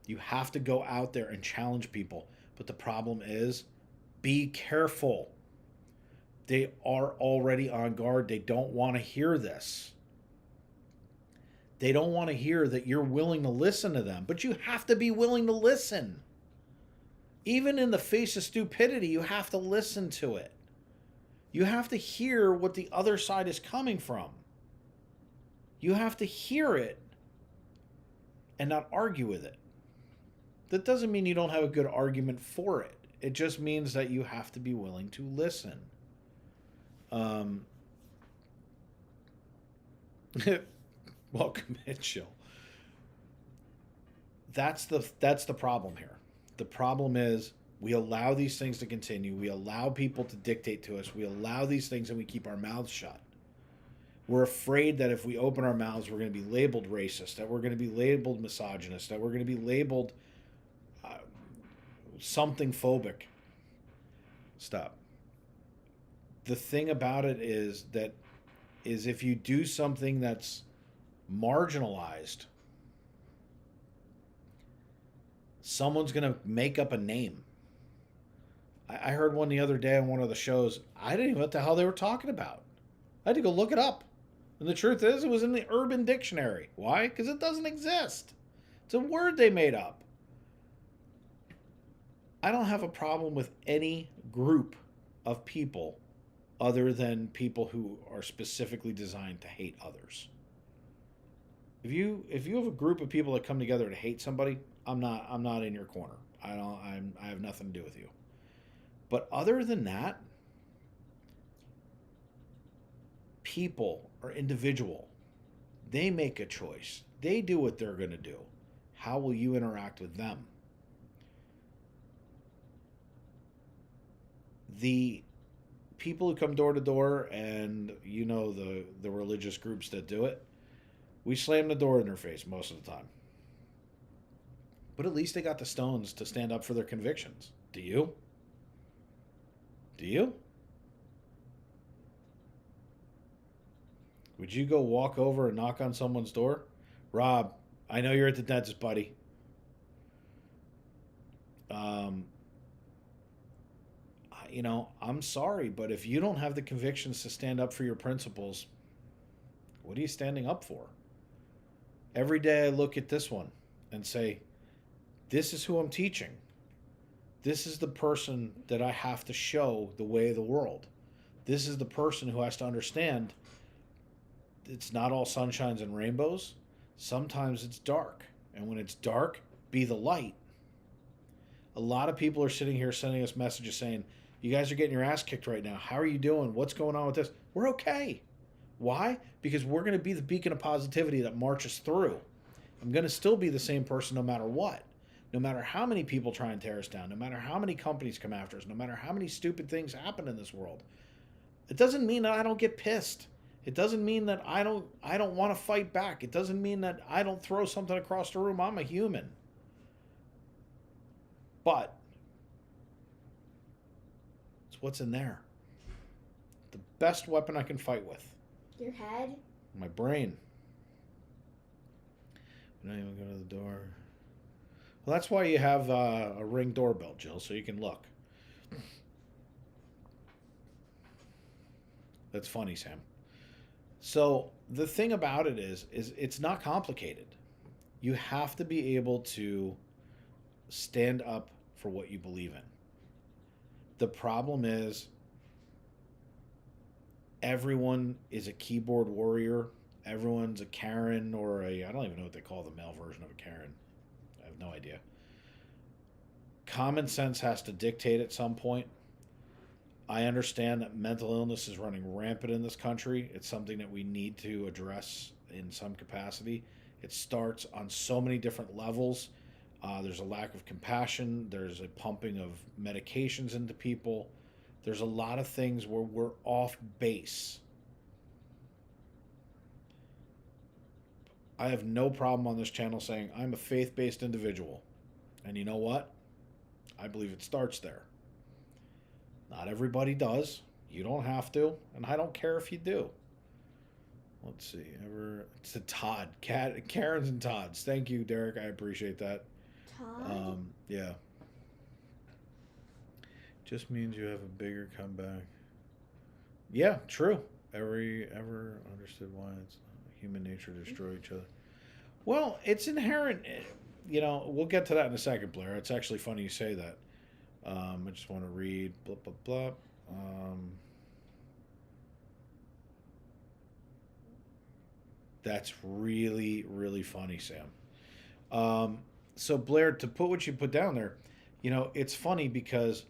You have to go out there and challenge people. But the problem is, be careful. They are already on guard. They don't want to hear this. They don't want to hear that you're willing to listen to them. But you have to be willing to listen. Even in the face of stupidity, you have to listen to it. You have to hear what the other side is coming from. You have to hear it and not argue with it. That doesn't mean you don't have a good argument for it. It just means that you have to be willing to listen. Welcome in, Jill. That's the problem here. The problem is we allow these things to continue. We allow people to dictate to us. We allow these things and we keep our mouths shut. We're afraid that if we open our mouths, we're going to be labeled racist, that we're going to be labeled misogynist, that we're going to be labeled something phobic. Stop. The thing about it is if you do something that's marginalized, Someone's going to make up a name. I heard one the other day on one of the shows. I didn't know what the hell they were talking about. I had to go look it up. And the truth is, it was in the Urban Dictionary. Why? Because it doesn't exist. It's a word they made up. I don't have a problem with any group of people other than people who are specifically designed to hate others. If you have a group of people that come together to hate somebody, I'm not in your corner. I have nothing to do with you. But other than that, people are individual. They make a choice. They do what they're going to do. How will you interact with them? The people who come door to door, and you know the religious groups that do it, we slam the door in their face most of the time. But at least they got the stones to stand up for their convictions. Do you? Do you? Would you go walk over and knock on someone's door? Rob, I know you're at the dentist, buddy. I'm sorry, but if you don't have the convictions to stand up for your principles, what are you standing up for? Every day I look at this one and say, this is who I'm teaching. This is the person that I have to show the way of the world. This is the person who has to understand it's not all sunshines and rainbows. Sometimes it's dark. And when it's dark, be the light. A lot of people are sitting here sending us messages saying, you guys are getting your ass kicked right now. How are you doing? What's going on with this? We're okay. Why? Because we're going to be the beacon of positivity that marches through. I'm going to still be the same person no matter what. No matter how many people try and tear us down, no matter how many companies come after us, no matter how many stupid things happen in this world. It doesn't mean that I don't get pissed. It doesn't mean that I don't want to fight back. It doesn't mean that I don't throw something across the room. I'm a human. But it's what's in there. The best weapon I can fight with. Your head? My brain. I'm not even go to the door. Well, that's why you have a Ring doorbell, Jill, so you can look. That's funny, Sam. So the thing about it is it's not complicated. You have to be able to stand up for what you believe in. The problem is everyone is a keyboard warrior. Everyone's a Karen or I don't even know what they call the male version of a Karen. I have no idea. Common sense has to dictate at some point. I understand that mental illness is running rampant in this country. It's something that we need to address in some capacity. It starts on so many different levels. There's a lack of compassion. There's a pumping of medications into people. There's a lot of things where we're off base. I have no problem on this channel saying I'm a faith-based individual. And you know what? I believe it starts there. Not everybody does. You don't have to. And I don't care if you do. Let's see. It's a Todd. Karens and Todds. Thank you, Derek. I appreciate that. Todd? Yeah. Just means you have a bigger comeback. Yeah, true. Ever understood why it's human nature to destroy each other? Well, it's inherent. We'll get to that in a second, Blair. It's actually funny you say that. I just want to read blah, blah, blah. That's really, really funny, Sam. So Blair, to put what you put down there, it's funny because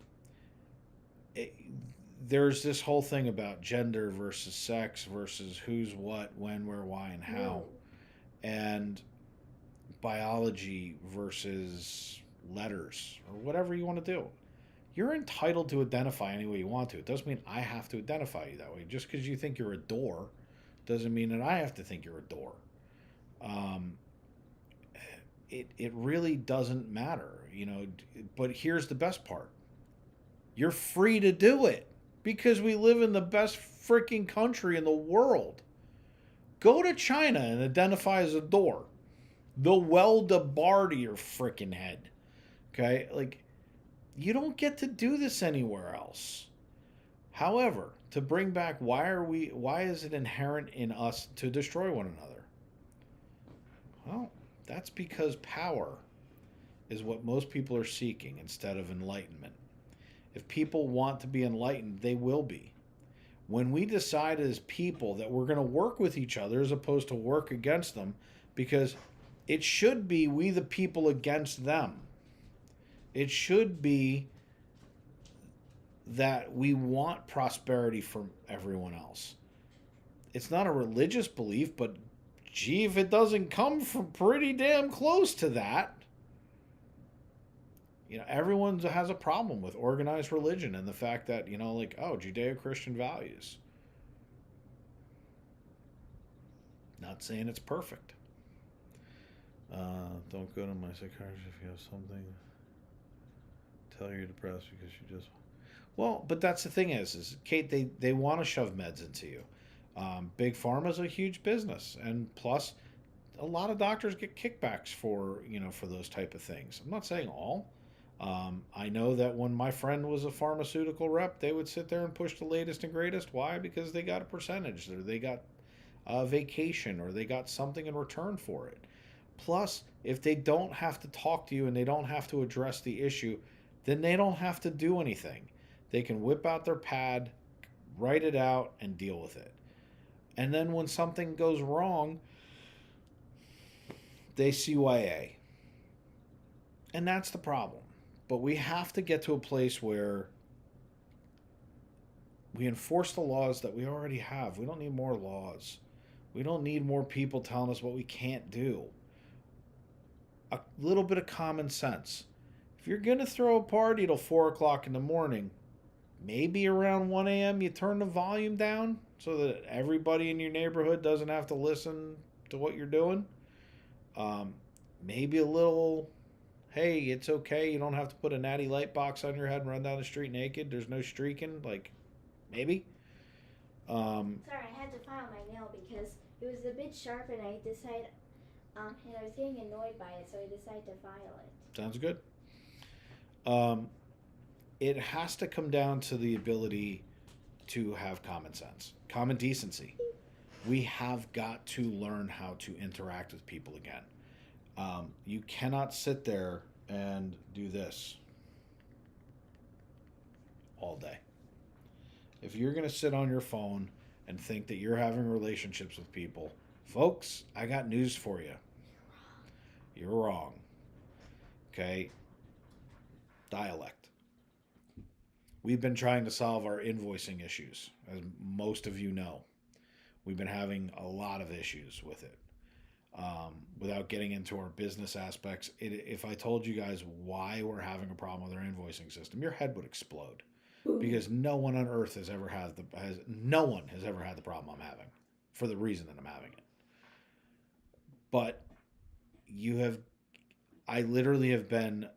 there's this whole thing about gender versus sex versus who's what, when, where, why, and how. And biology versus letters or whatever you want to do. You're entitled to identify any way you want to. It doesn't mean I have to identify you that way. Just because you think you're a door doesn't mean that I have to think you're a door. It really doesn't matter, but here's the best part. You're free to do it because we live in the best freaking country in the world. Go to China and identify as a door. They'll weld a bar to your freaking head. Okay? Like, you don't get to do this anywhere else. However, to bring back why is it inherent in us to destroy one another? Well, that's because power is what most people are seeking instead of enlightenment. If people want to be enlightened, they will be. When we decide as people that we're going to work with each other as opposed to work against them, because it should be we the people against them. It should be that we want prosperity from everyone else. It's not a religious belief, but gee, if it doesn't come from pretty damn close to that, everyone has a problem with organized religion and the fact that, like, oh, Judeo-Christian values. Not saying it's perfect. Don't go to my psychiatrist if you have something. Tell you're depressed because you just. Well, but that's the thing is Kate, they want to shove meds into you. Big pharma's a huge business, and plus, a lot of doctors get kickbacks for those type of things. I'm not saying all. I know that when my friend was a pharmaceutical rep, they would sit there and push the latest and greatest. Why? Because they got a percentage, or they got a vacation, or they got something in return for it. Plus, if they don't have to talk to you and they don't have to address the issue, then they don't have to do anything. They can whip out their pad, write it out, and deal with it. And then when something goes wrong, they CYA. And that's the problem. But we have to get to a place where we enforce the laws that we already have. We don't need more laws. We don't need more people telling us what we can't do. A little bit of common sense. If you're going to throw a party till 4 o'clock in the morning, maybe around 1 a.m. you turn the volume down so that everybody in your neighborhood doesn't have to listen to what you're doing. Maybe a little, hey, it's okay. You don't have to put a natty light box on your head and run down the street naked. There's no streaking. Like, maybe. Sorry, I had to file my nail because it was a bit sharp, and I decided, and I was getting annoyed by it, so I decided to file it. Sounds good. It has to come down to the ability to have common sense, common decency. We have got to learn how to interact with people again. You cannot sit there and do this all day. If you're going to sit on your phone and think that you're having relationships with people, folks, I got news for you. You're wrong. Okay? Dialect. We've been trying to solve our invoicing issues, as most of you know. We've been having a lot of issues with it. Without getting into our business aspects, if I told you guys why we're having a problem with our invoicing system, your head would explode. Because no one on earth has ever had no one has ever had the problem I'm having for the reason that I'm having it. But I literally have been,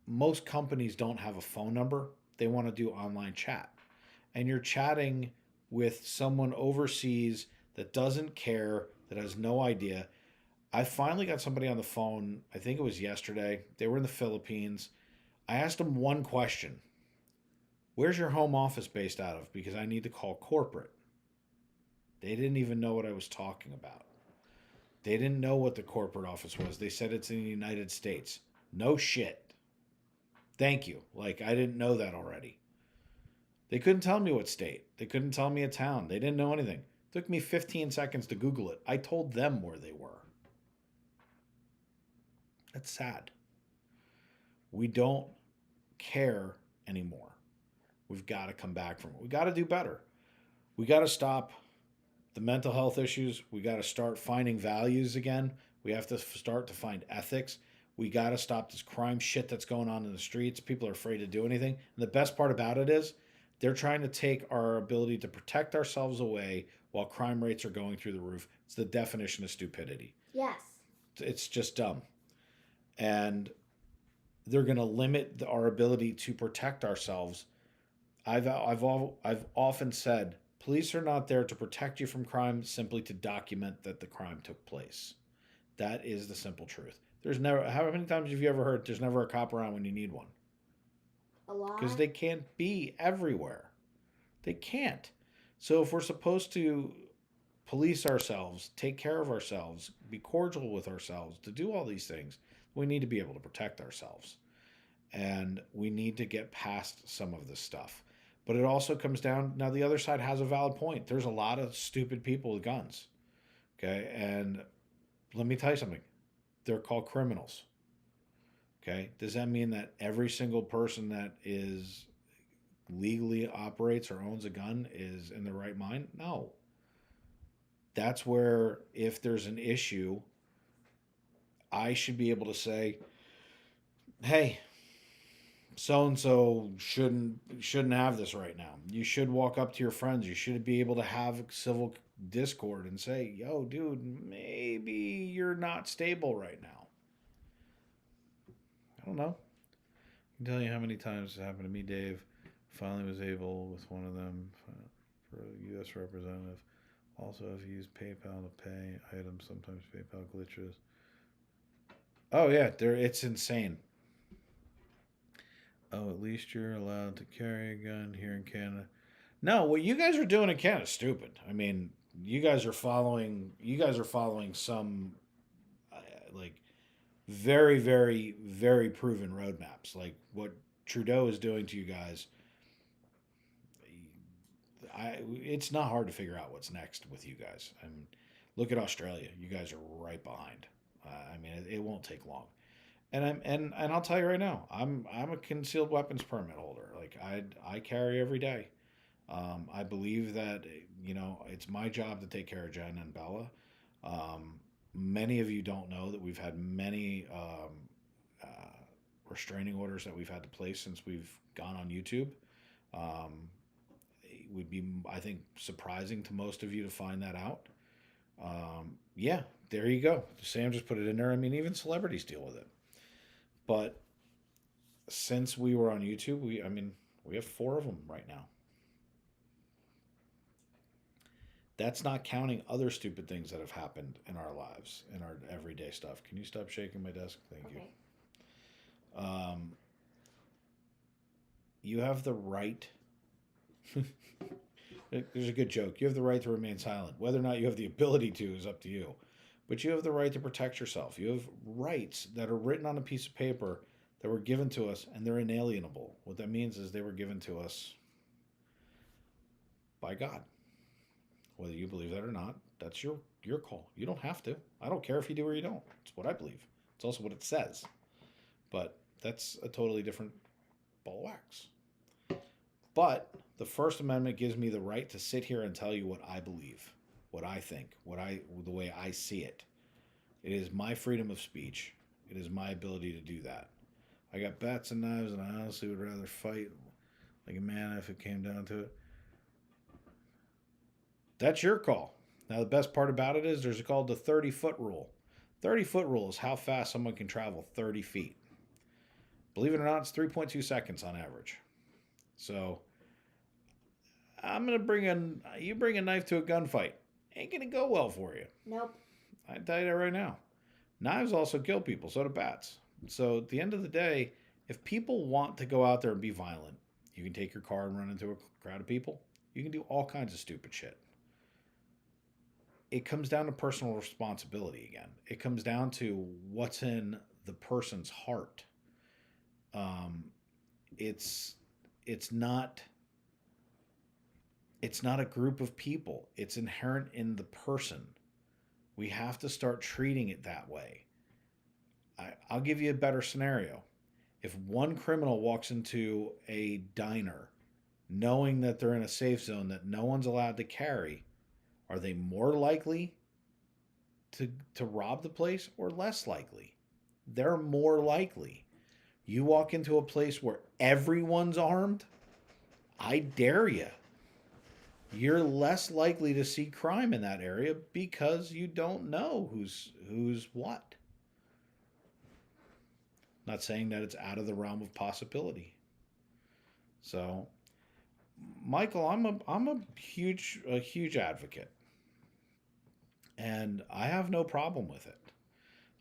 most companies don't have a phone number. They want to do online chat. And you're chatting with someone overseas that doesn't care, that has no idea. I finally got somebody on the phone, I think it was yesterday. They were in the Philippines. I asked them one question. Where's your home office based out of? Because I need to call corporate. They didn't even know what I was talking about. They didn't know what the corporate office was. They said it's in the United States. No shit. Thank you. Like, I didn't know that already. They couldn't tell me what state. They couldn't tell me a town. They didn't know anything. It took me 15 seconds to Google it. I told them where they were. That's sad. We don't care anymore. We've got to come back from it. We got to do better. We got to stop the mental health issues. We got to start finding values again. We have to start to find ethics. We got to stop this crime shit that's going on in the streets. People are afraid to do anything. And the best part about it is they're trying to take our ability to protect ourselves away while crime rates are going through the roof. It's the definition of stupidity. Yes. It's just dumb. And they're going to limit our ability to protect ourselves. I've often said, police are not there to protect you from crime, simply to document that the crime took place. That is the simple truth. There's never. How many times have you ever heard there's never a cop around when you need one? A Because lot. they can't be everywhere. They can't. So if we're supposed to police ourselves, take care of ourselves, be cordial with ourselves, to do all these things, we need to be able to protect ourselves. And we need to get past some of this stuff. But it also comes down now, the other side has a valid point. There's a lot of stupid people with guns. Okay. And let me tell you something, they're called criminals. Okay. Does that mean that every single person that is legally operates or owns a gun is in their right mind? No. That's where, if there's an issue, I should be able to say, hey, so and so shouldn't have this right now. You should walk up to your friends. You should be able to have civil discord and say, "Yo, dude, maybe you're not stable right now." I don't know. I can tell you how many times it happened to me, Dave. Finally was able with one of them for a U.S. representative. Also, if you use PayPal to pay items, sometimes PayPal glitches. Oh yeah, there. It's insane. Oh, at least you're allowed to carry a gun here in Canada. No, what you guys are doing in Canada is stupid. I mean, you guys are following some uh, like very, very, very proven roadmaps. Like what Trudeau is doing to you guys, it's not hard to figure out what's next with you guys. I mean, look at Australia. You guys are right behind. I mean, it won't take long. And I'll tell you right now, I'm a concealed weapons permit holder. Like I carry every day. I believe that it's my job to take care of Jen and Bella. Many of you don't know that we've had many uh, restraining orders that we've had to place since we've gone on YouTube. Um, it would be, I think, surprising to most of you to find that out. Yeah, there you go. Sam just put it in there. I mean, even celebrities deal with it. But since we were on YouTube, I mean, we have four of them right now. That's not counting other stupid things that have happened in our lives, in our everyday stuff. Can you stop shaking my desk? Thank Okay. you. You have the right. There's a good joke. You have the right to remain silent. Whether or not you have the ability to is up to you. But you have the right to protect yourself. You have rights that are written on a piece of paper that were given to us, and they're inalienable. What that means is they were given to us by God. Whether you believe that or not, that's your call. You don't have to. I don't care if you do or you don't. It's what I believe. It's also what it says. But that's a totally different ball of wax. But the First Amendment gives me the right to sit here and tell you what I believe, what I think, the way I see it. It is my freedom of speech. It is my ability to do that. I got bats and knives, and I honestly would rather fight like a man if it came down to it. That's your call. Now, the best part about it is there's called the 30-foot rule. 30-foot rule is how fast someone can travel 30 feet. Believe it or not, it's 3.2 seconds on average. So I'm gonna you bring a knife to a gunfight. Ain't gonna go well for you. Nope. I tell you that right now. Knives also kill people, so do bats. So at the end of the day, if people want to go out there and be violent, you can take your car and run into a crowd of people. You can do all kinds of stupid shit. It comes down to personal responsibility again. It comes down to what's in the person's heart. Um, it's it's not it's not a group of people. It's inherent in the person. We have to start treating it that way. I'll give you a better scenario. If one criminal walks into a diner knowing that they're in a safe zone that no one's allowed to carry, are they more likely to rob the place or less likely? They're more likely. You walk into a place where everyone's armed, I dare you. You're less likely to see crime in that area because you don't know who's what. Not saying that it's out of the realm of possibility. So, Michael, I'm a huge advocate, and I have no problem with it.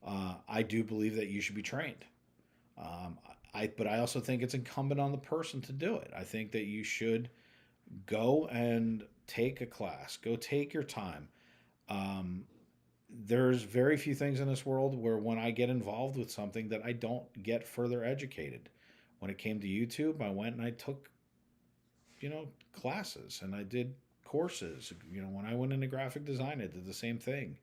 I do believe that you should be trained. Um, but I also think it's incumbent on the person to do it. I think that you should go and take a class, go take your time. Um, there's very few things in this world where when I get involved with something that I don't get further educated. When it came to YouTube, I went and I took, classes and I did courses. When I went into graphic design, I did the same thing.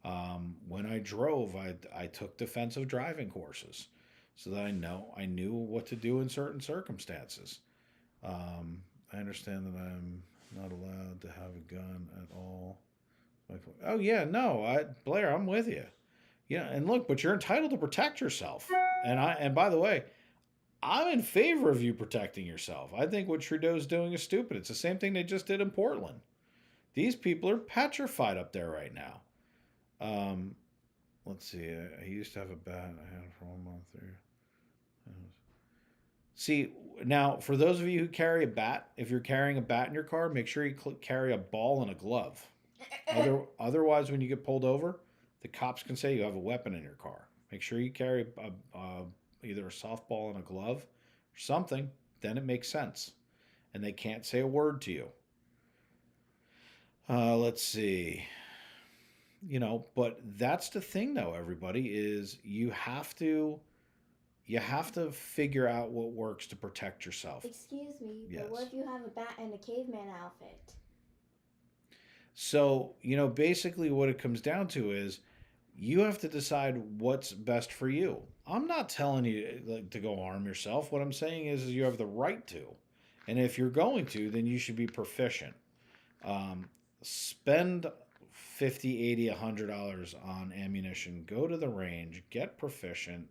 When I drove, I took defensive driving courses so that I knew what to do in certain circumstances. I understand that I'm not allowed to have a gun at all. Oh yeah, no, Blair, I'm with you. Yeah, and look, but you're entitled to protect yourself. And by the way, I'm in favor of you protecting yourself. I think what Trudeau's doing is stupid. It's the same thing they just did in Portland. These people are petrified up there right now. Um, let's see. I used to have a bat. I had it for 1 month. See, now for those of you who carry a bat, if you're carrying a bat in your car, make sure you carry a ball and a glove. Otherwise, when you get pulled over, the cops can say you have a weapon in your car. Make sure you carry either a softball and a glove or something. Then it makes sense. And they can't say a word to you. Let's see. But that's the thing, though, everybody, is you have to figure out what works to protect yourself. Excuse me, Yes. but what if you have a bat and a caveman outfit? So, basically what it comes down to is you have to decide what's best for you. I'm not telling you to go arm yourself. What I'm saying is you have the right to. And if you're going to, then you should be proficient. Spend $50, $80, $100 on ammunition. Go to the range. Get proficient.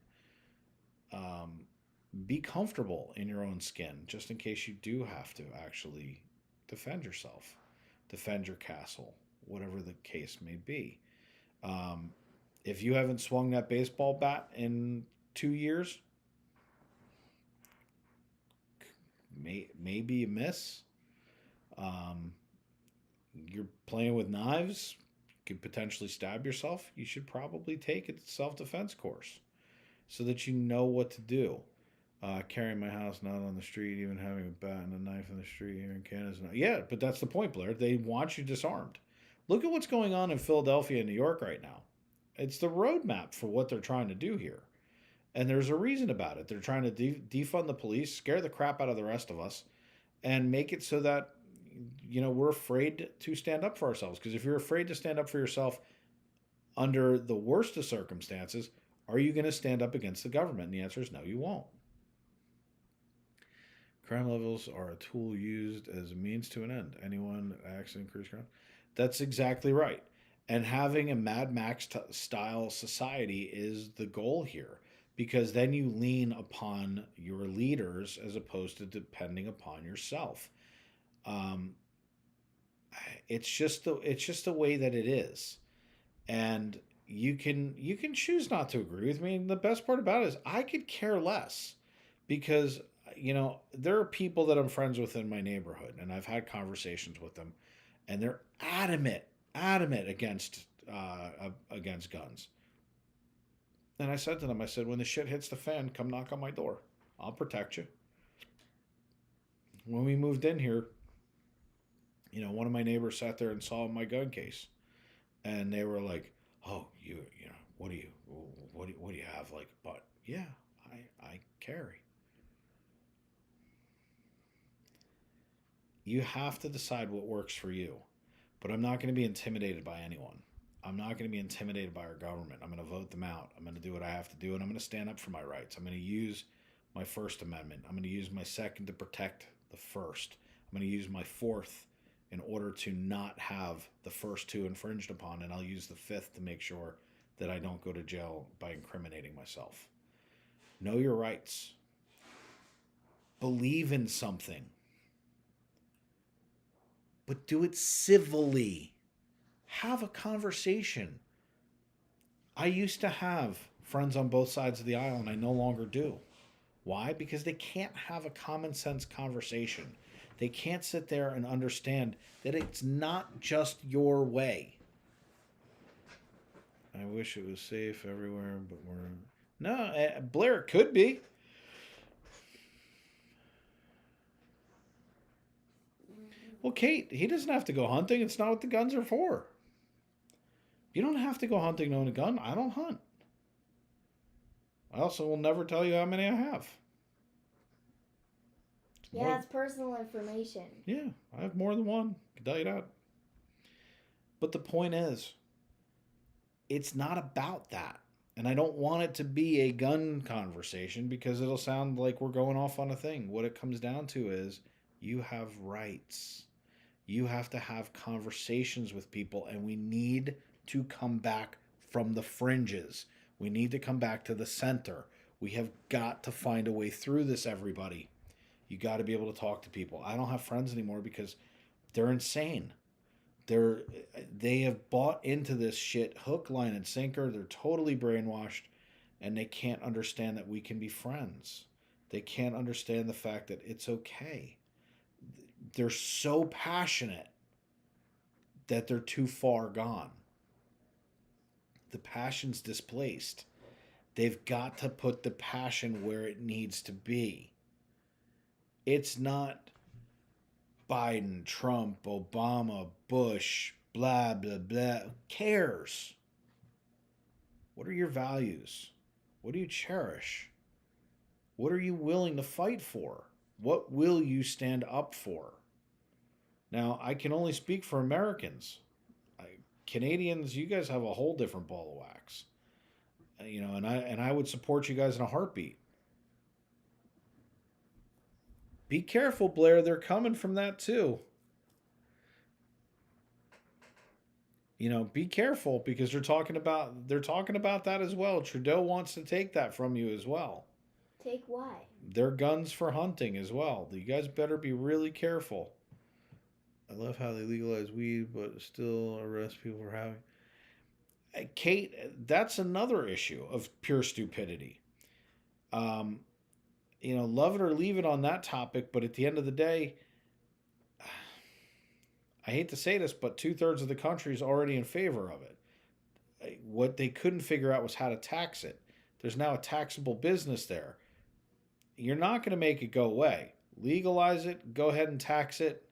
Be comfortable in your own skin, just in case you do have to actually defend yourself, defend your castle, whatever the case may be. If you haven't swung that baseball bat in 2 years, maybe you miss. You're playing with knives, you could potentially stab yourself. You should probably take a self-defense course so that you know what to do. Carrying my house not on the street, even having a bat and a knife in the street here in Canada. Yeah, but that's the point, Blair. They want you disarmed. Look at what's going on in Philadelphia and New York right now. It's the roadmap for what they're trying to do here. And there's a reason about it. They're trying to defund the police, scare the crap out of the rest of us, and make it so that, we're afraid to stand up for ourselves. Because if you're afraid to stand up for yourself under the worst of circumstances, are you going to stand up against the government? And the answer is no, you won't. Crime levels are a tool used as a means to an end. Anyone acts in increased crime? That's exactly right. And having a Mad Max style society is the goal here, because then you lean upon your leaders as opposed to depending upon yourself. It's just the way that it is, and you can choose not to agree with me. And the best part about it is I could care less, because there are people that I'm friends with in my neighborhood, and I've had conversations with them, and they're adamant against guns. And I said to them, when the shit hits the fan, come knock on my door. I'll protect you. When we moved in here, one of my neighbors sat there and saw my gun case, and they were like, "Oh, what do you have?" Like, but yeah, I carry. You have to decide what works for you. But I'm not going to be intimidated by anyone. I'm not going to be intimidated by our government. I'm going to vote them out. I'm going to do what I have to do, and I'm going to stand up for my rights. I'm going to use my First Amendment. I'm going to use my Second to protect the First. I'm going to use my Fourth in order to not have the first two infringed upon, and I'll use the Fifth to make sure that I don't go to jail by incriminating myself. Know your rights. Believe in something. But do it civilly. Have a conversation. I used to have friends on both sides of the aisle, and I no longer do. Why? Because they can't have a common sense conversation. They can't sit there and understand that it's not just your way. I wish it was safe everywhere, but we're no. Blair, it could be. Well, Kate, he doesn't have to go hunting. It's not what the guns are for. You don't have to go hunting to own a gun. I don't hunt. I also will never tell you how many I have. Yeah, it's personal information. Yeah, I have more than one. I can tell you that. But the point is, it's not about that. And I don't want it to be a gun conversation because it'll sound like we're going off on a thing. What it comes down to is you have rights. You have to have conversations with people, and we need to come back from the fringes. We need to come back to the center. We have got to find a way through this, everybody. You got to be able to talk to people. I don't have friends anymore because they're insane. They have bought into this shit hook, line, and sinker. They're totally brainwashed, and they can't understand that we can be friends. They can't understand the fact that it's okay. They're so passionate that they're too far gone. The passion's displaced. They've got to put the passion where it needs to be. It's not Biden, Trump, Obama, Bush, blah, blah, blah. Who cares? What are your values? What do you cherish? What are you willing to fight for? What will you stand up for? Now, I can only speak for Americans. Canadians, you guys have a whole different ball of wax. And I would support you guys in a heartbeat. Be careful, Blair. They're coming from that too. Be careful because they're talking about that as well. Trudeau wants to take that from you as well. Take why? Their guns for hunting as well. You guys better be really careful. I love how they legalize weed, but still arrest people for having. Kate, that's another issue of pure stupidity. Love it or leave it on that topic, but at the end of the day, I hate to say this, but 2/3 of the country is already in favor of it. What they couldn't figure out was how to tax it. There's now a taxable business there. You're not going to make it go away. Legalize it, go ahead and tax it.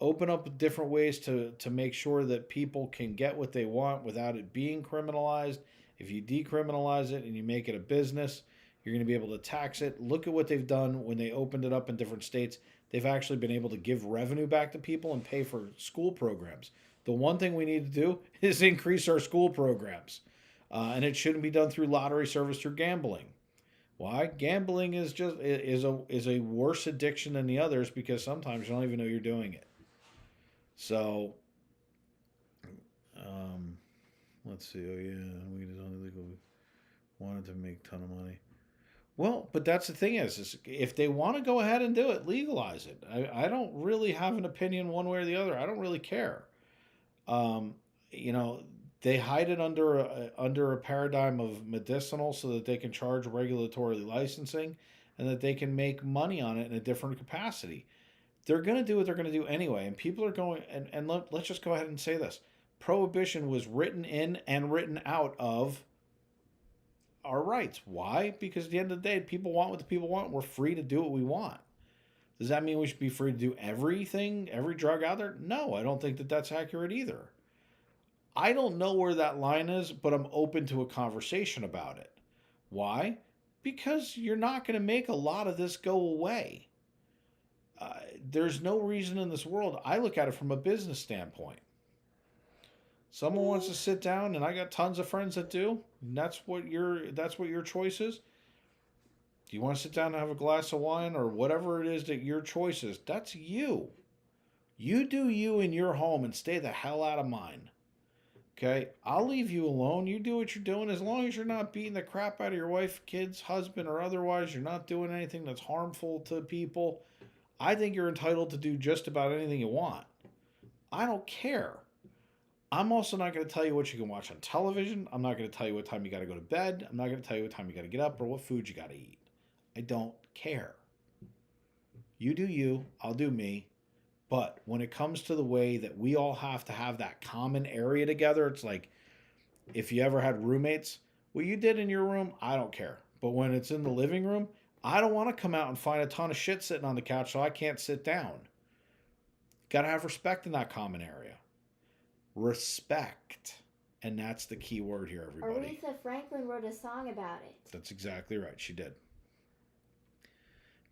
Open up different ways to make sure that people can get what they want without it being criminalized. If you decriminalize it and you make it a business, you're going to be able to tax it. Look at what they've done when they opened it up in different states. They've actually been able to give revenue back to people and pay for school programs. The one thing we need to do is increase our school programs. And it shouldn't be done through lottery service, through gambling. Why? Gambling is a worse addiction than the others because sometimes you don't even know you're doing it. So, let's see. Oh yeah, weed is only legal. Wanted to make a ton of money. Well, but that's the thing is if they want to go ahead and do it, legalize it. I don't really have an opinion one way or the other. I don't really care. They hide it under a paradigm of medicinal so that they can charge regulatory licensing and that they can make money on it in a different capacity. They're going to do what they're going to do anyway. And people are going, and let's just go ahead and say this. Prohibition was written in and written out of our rights. Why? Because at the end of the day, people want what the people want. We're free to do what we want. Does that mean we should be free to do everything, every drug out there? No, I don't think that that's accurate either. I don't know where that line is, but I'm open to a conversation about it. Why? Because you're not going to make a lot of this go away. There's no reason in this world. I look at it from a business standpoint. Someone wants to sit down, and I got tons of friends that do. And that's what your choice is. Do you want to sit down and have a glass of wine or whatever it is that your choice is? That's you. You do you in your home and stay the hell out of mine. Okay? I'll leave you alone. You do what you're doing as long as you're not beating the crap out of your wife, kids, husband, or otherwise. You're not doing anything that's harmful to people. I think you're entitled to do just about anything you want. I don't care. I'm also not going to tell you what you can watch on television. I'm not going to tell you what time you got to go to bed. I'm not going to tell you what time you got to get up or what food you got to eat. I don't care. You do you, I'll do me. But when it comes to the way that we all have to have that common area together, it's like If you ever had roommates, what you did in your room, I don't care. But when it's in the living room, I don't want to come out and find a ton of shit sitting on the couch so I can't sit down. Got to have respect in that common area. Respect. And that's the key word here, everybody. Aretha Franklin wrote a song about it. That's exactly right. She did.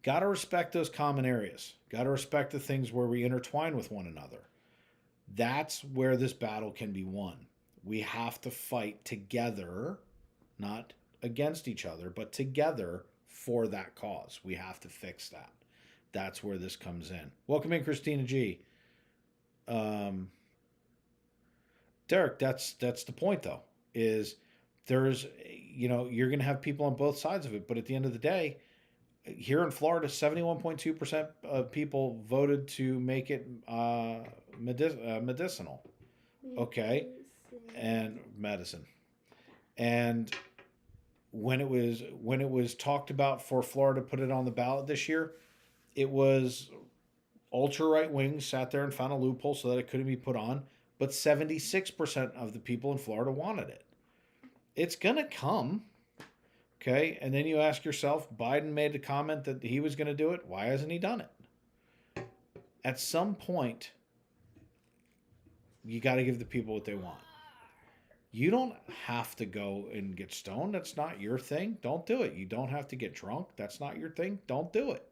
Got to respect those common areas. Got to respect the things where we intertwine with one another. That's where this battle can be won. We have to fight together, not against each other, but together for that cause. We have to fix that. That's where this comes in. Welcome in, Christina G. Derek, that's the point, though, is there's, you're going to have people on both sides of it. But at the end of the day, here in Florida, 71.2% of people voted to make it medicinal. Okay. And medicine. And when it was talked about for Florida to put it on the ballot this year, it was ultra right wing sat there and found a loophole so that it couldn't be put on. But 76% of the people in Florida wanted it. It's going to come. Okay. And then you ask yourself, Biden made the comment that he was going to do it. Why hasn't he done it? At some point, you got to give the people what they want. You don't have to go and get stoned. That's not your thing. Don't do it. You don't have to get drunk. That's not your thing. Don't do it.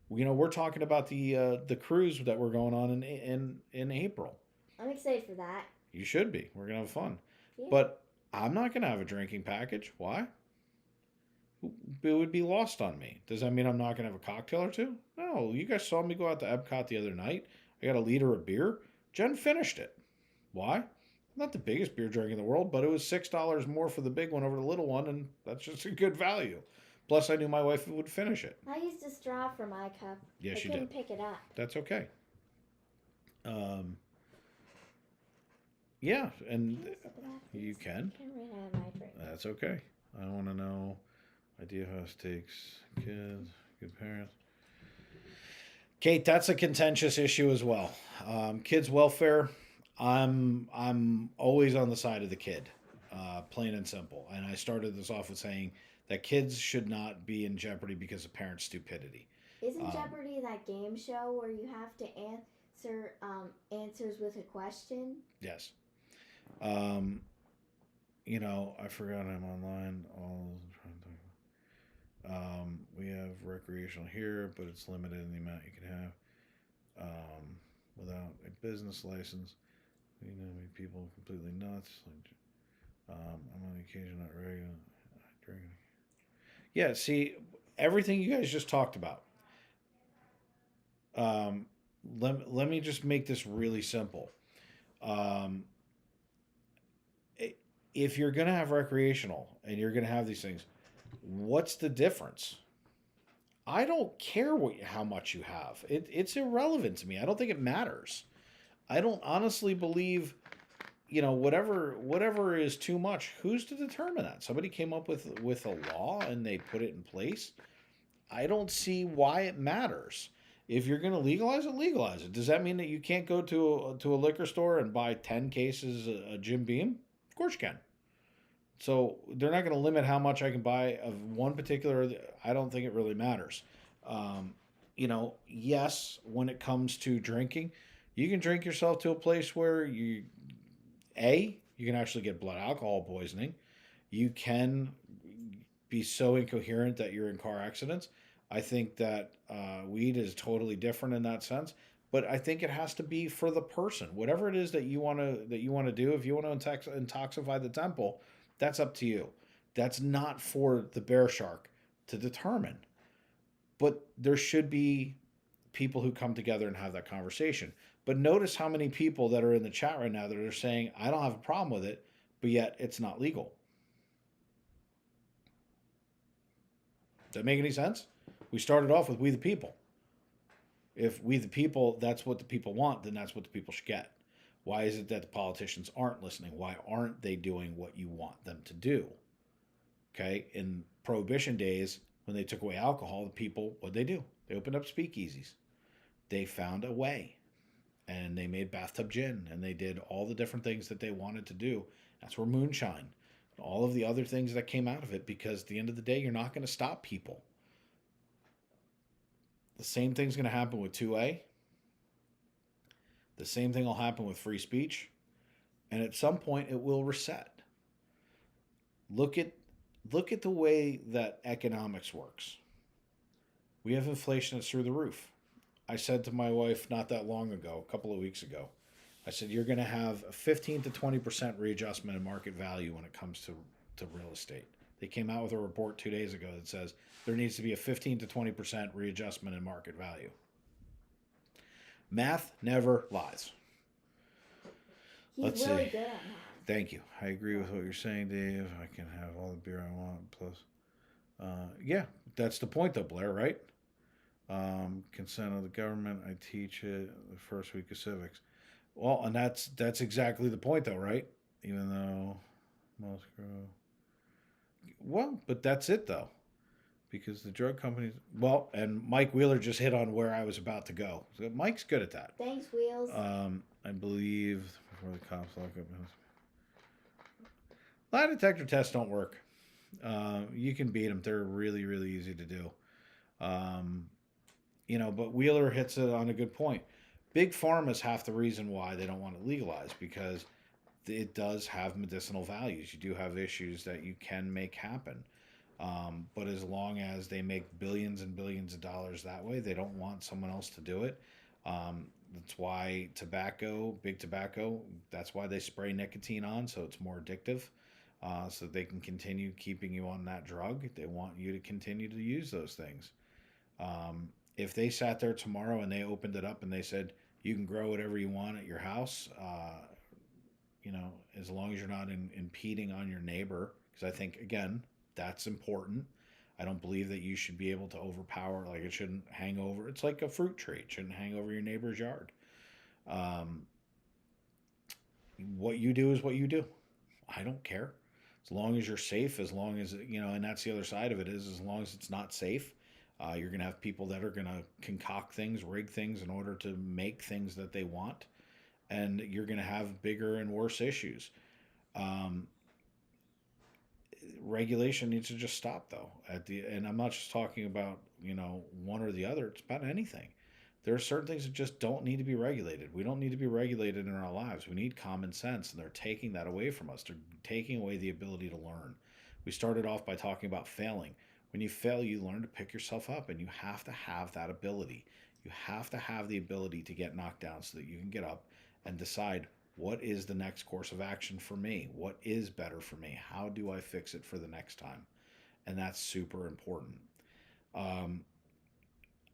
We're talking about the cruise that we're going on in April. I'm excited for that. You should be. We're going to have fun. Yeah. But I'm not going to have a drinking package. Why? It would be lost on me. Does that mean I'm not going to have a cocktail or two? No. You guys saw me go out to Epcot the other night. I got a liter of beer. Jen finished it. Why? I'm not the biggest beer drinker in the world, but it was $6 more for the big one over the little one, and that's just a good value. Plus, I knew my wife would finish it. I used a straw for my cup. Yes, you couldn't did. pick it up. That's okay. Yeah, and you can. I can run out of my drink. That's okay. I want to know. Idea house takes kids, good parents. Kate, that's a contentious issue as well. Kids' welfare. I'm always on the side of the kid, plain and simple. And I started this off with saying that kids should not be in jeopardy because of parents' stupidity. Isn't Jeopardy that game show where you have to answer answers with a question? Yes. I forgot I'm online. We have recreational here, but it's limited in the amount you can have. Without a business license, make people completely nuts. I'm on occasion not regular drinking. Yeah, see, everything you guys just talked about. Let me just make this really simple. If you're going to have recreational and you're going to have these things, what's the difference? I don't care how much you have. It's irrelevant to me. I don't think it matters. I don't honestly believe, whatever is too much. Who's to determine that? Somebody came up with a law and they put it in place. I don't see why it matters. If you're going to legalize it, legalize it. Does that mean that you can't go to a liquor store and buy 10 cases of Jim Beam? Of course you can. So they're not going to limit how much I can buy of one particular. I don't think it really matters. Yes, when it comes to drinking, you can drink yourself to a place where you can actually get blood alcohol poisoning. You can be so incoherent that you're in car accidents. I think that weed is totally different in that sense. But I think it has to be for the person. Whatever it is that you want to do, if you want to intoxify the temple, that's up to you. That's not for the bear shark to determine. But there should be people who come together and have that conversation. But notice how many people that are in the chat right now that are saying, I don't have a problem with it, but yet it's not legal. Does that make any sense? We started off with we the people. If we the people, that's what the people want, then that's what the people should get. Why is it that the politicians aren't listening? Why aren't they doing what you want them to do? Okay, in Prohibition days, when they took away alcohol, the people, what'd they do? They opened up speakeasies. They found a way. And they made bathtub gin. And they did all the different things that they wanted to do. That's where moonshine, all of the other things that came out of it, because at the end of the day, you're not going to stop people. The same thing's going to happen with 2A. The same thing will happen with free speech. And at some point, it will reset. Look at the way that economics works. We have inflation that's through the roof. I said to my wife not that long ago, a couple of weeks ago, I said, you're going to have a 15 to 20% readjustment in market value when it comes to real estate. They came out with a report 2 days ago that says there needs to be a 15 to 20% readjustment in market value. Math never lies. He's really good at math. Thank you. I agree with what you're saying, Dave. I can have all the beer I want. Plus, yeah, that's the point, though, Blair, right? Consent of the government. I teach it the first week of civics. Well, and that's exactly the point, though, right? Even though most grow. Well, but that's it, though. Because the drug companies, well, and Mike Wheeler just hit on where I was about to go. So Mike's good at that. Thanks, Wheels. I believe before the cops lock up. Lie detector tests don't work. You can beat them. They're really, really easy to do. But Wheeler hits it on a good point. Big Pharma is half the reason why they don't want it legalized, because it does have medicinal values. You do have issues that you can make happen. But as long as they make billions and billions of dollars that way, they don't want someone else to do it. That's why big tobacco, that's why they spray nicotine on, so it's more addictive, so they can continue keeping you on that drug. They want you to continue to use those things. If they sat there tomorrow and they opened it up and they said, you can grow whatever you want at your house, as long as you're not impeding on your neighbor, because I think, again, that's important. I don't believe that you should be able to overpower, like it shouldn't hang over. It's like a fruit tree. It shouldn't hang over your neighbor's yard. What you do is what you do. I don't care. As long as you're safe, as long as, and that's the other side of it is, as long as it's not safe, you're going to have people that are going to concoct things, rig things in order to make things that they want. And you're going to have bigger and worse issues. Regulation needs to just stop, though. And I'm not just talking about one or the other. It's about anything. There are certain things that just don't need to be regulated. We don't need to be regulated in our lives. We need common sense, and they're taking that away from us. They're taking away the ability to learn. We started off by talking about failing. When you fail, you learn to pick yourself up, and you have to have that ability. You have to have the ability to get knocked down so that you can get up and decide, what is the next course of action for me? What is better for me? How do I fix it for the next time? And that's super important.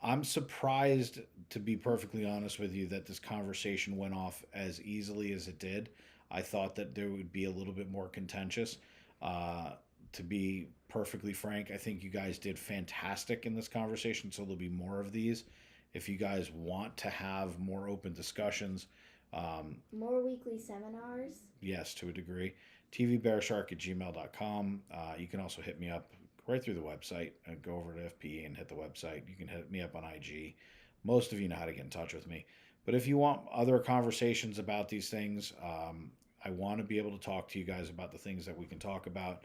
I'm surprised, to be perfectly honest with you, that this conversation went off as easily as it did. I thought that there would be a little bit more contentious. To be perfectly frank, I think you guys did fantastic in this conversation, so there'll be more of these. If you guys want to have more open discussions, more weekly seminars? Yes, to a degree. tvbearshark@gmail.com. You can also hit me up right through the website. Go over to FPE and hit the website. You can hit me up on IG. Most of you know how to get in touch with me. But if you want other conversations about these things, I want to be able to talk to you guys about the things that we can talk about.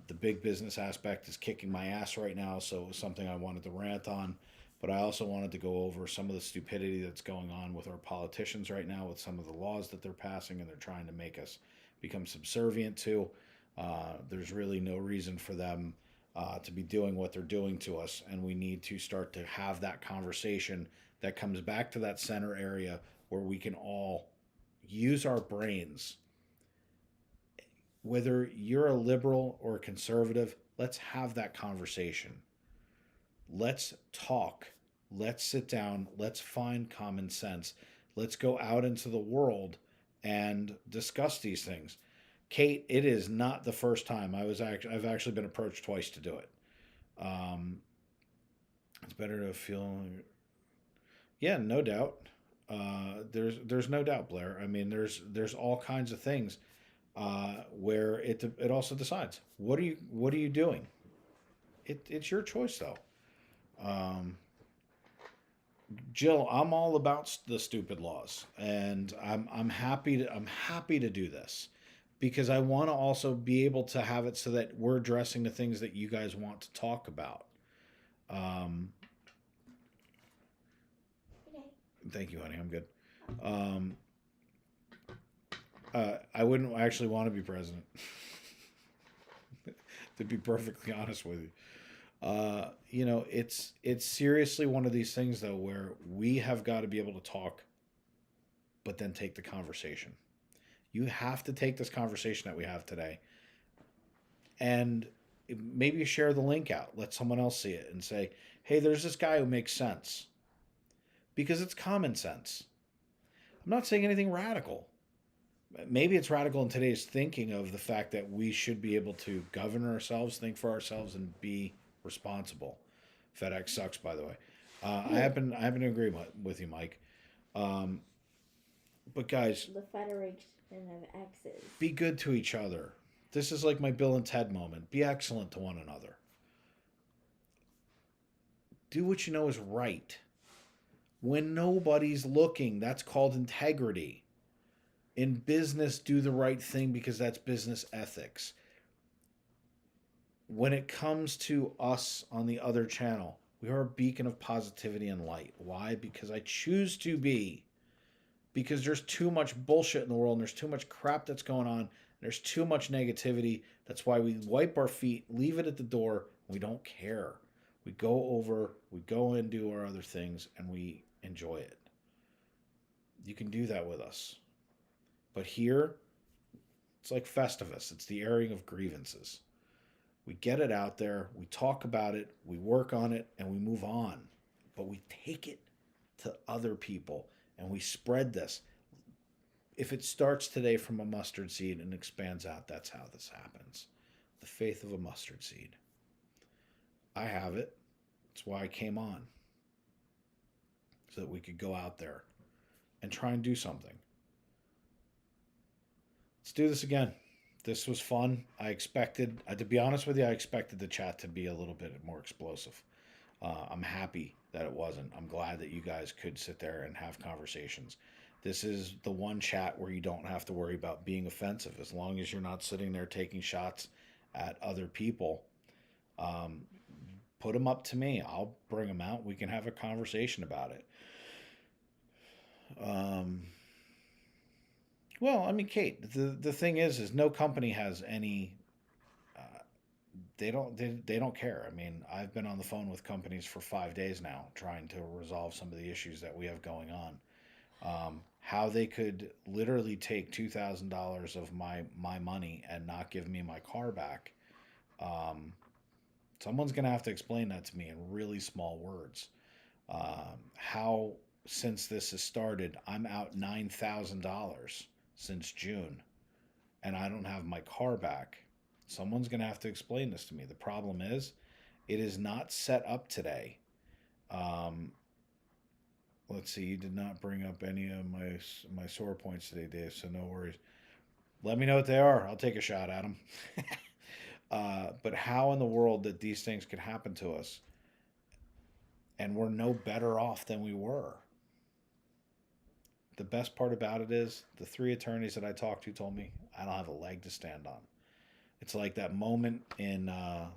The big business aspect is kicking my ass right now, so it was something I wanted to rant on. But I also wanted to go over some of the stupidity that's going on with our politicians right now, with some of the laws that they're passing and they're trying to make us become subservient to. There's really no reason for them to be doing what they're doing to us, and we need to start to have that conversation that comes back to that center area where we can all use our brains. Whether you're a liberal or a conservative, let's have that conversation. Let's talk. Let's sit down. Let's find common sense. Let's go out into the world and discuss these things. Kate, it is not the first time. I've actually been approached twice to do it. It's better to feel. Yeah, no doubt. There's no doubt, Blair. I mean, there's all kinds of things where it also decides, what are you doing. It's your choice, though. Jill, I'm all about the stupid laws, and I'm happy to do this, because I want to also be able to have it so that we're addressing the things that you guys want to talk about. Um, Okay. Thank you, honey. I'm good. Um, I wouldn't actually want to be president, to be perfectly honest with you. It's seriously one of these things though where we have got to be able to talk, but then take the conversation. You have to take this conversation that we have today, and maybe share the link out. Let someone else see it and say, "Hey, there's this guy who makes sense," because it's common sense. I'm not saying anything radical. Maybe it's radical in today's thinking of the fact that we should be able to govern ourselves, think for ourselves, and be responsible. FedEx sucks, by the way. I happen to agree with you, Mike. Um, but guys, The Federation of X's. be good to each other. This is like my Bill and Ted moment. Be excellent to one another. Do what you know is right. When nobody's looking, that's called integrity. In business, do the right thing because that's business ethics. When it comes to us on the other channel, we are a beacon of positivity and light. Why? Because I choose to be. Because there's too much bullshit in the world and there's too much crap that's going on. There's too much negativity. That's why we wipe our feet, leave it at the door. We don't care. We go and do our other things, and we enjoy it. You can do that with us. But here, it's like Festivus. It's the airing of grievances. We get it out there, we talk about it, we work on it, and we move on. But we take it to other people, and we spread this. If it starts today from a mustard seed and expands out, that's how this happens. The faith of a mustard seed. I have it. That's why I came on. So that we could go out there and try and do something. Let's do this again. This was fun. To be honest with you, I expected the chat to be a little bit more explosive. I'm happy that it wasn't. I'm glad that you guys could sit there and have conversations. This is the one chat where you don't have to worry about being offensive, as long as you're not sitting there taking shots at other people. Put them up to me. I'll bring them out. We can have a conversation about it. Well, I mean, Kate, the thing is no company has any. They don't care. I mean, I've been on the phone with companies for 5 days now, trying to resolve some of the issues that we have going on. How they could literally take $2,000 of my money and not give me my car back. Someone's gonna have to explain that to me in really small words. How since this has started, I'm out $9,000 since June, and I don't have my car back. Someone's going to have to explain this to me. The problem is, it is not set up today. Let's see. You did not bring up any of my sore points today, Dave. So no worries. Let me know what they are. I'll take a shot at them. But how in the world that these things could happen to us, and we're no better off than we were? The best part about it is the 3 attorneys that I talked to told me I don't have a leg to stand on. It's like that moment in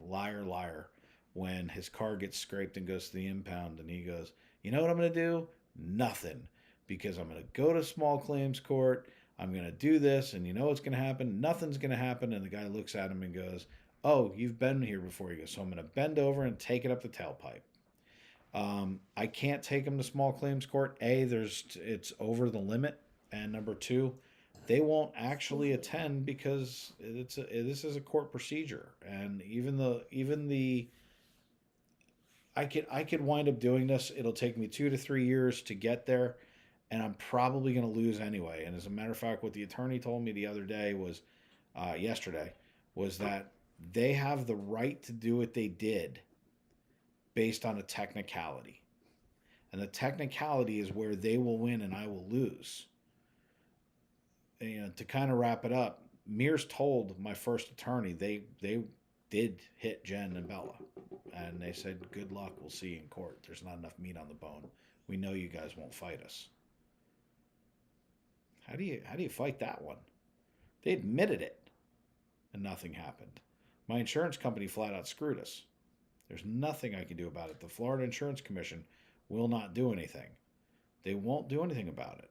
Liar Liar when his car gets scraped and goes to the impound, and he goes, "You know what I'm going to do? Nothing. Because I'm going to go to small claims court. I'm going to do this, and you know what's going to happen? Nothing's going to happen." And the guy looks at him and goes, "Oh, you've been here before." He goes, "So I'm going to bend over and take it up the tailpipe." I can't take them to small claims court. It's over the limit, and number 2, they won't actually attend because this is a court procedure, and I could wind up doing this. It'll take me 2 to 3 years to get there, and I'm probably going to lose anyway. And as a matter of fact, what the attorney told me the other day was, yesterday, was that they have the right to do what they did based on a technicality. And the technicality is where they will win and I will lose. And, to kind of wrap it up, Mears told my first attorney they did hit Jen and Bella. And they said, "Good luck, we'll see you in court. There's not enough meat on the bone. We know you guys won't fight us." How do you fight that one? They admitted it, and nothing happened. My insurance company flat out screwed us. There's nothing I can do about it. The Florida Insurance Commission will not do anything. They won't do anything about it.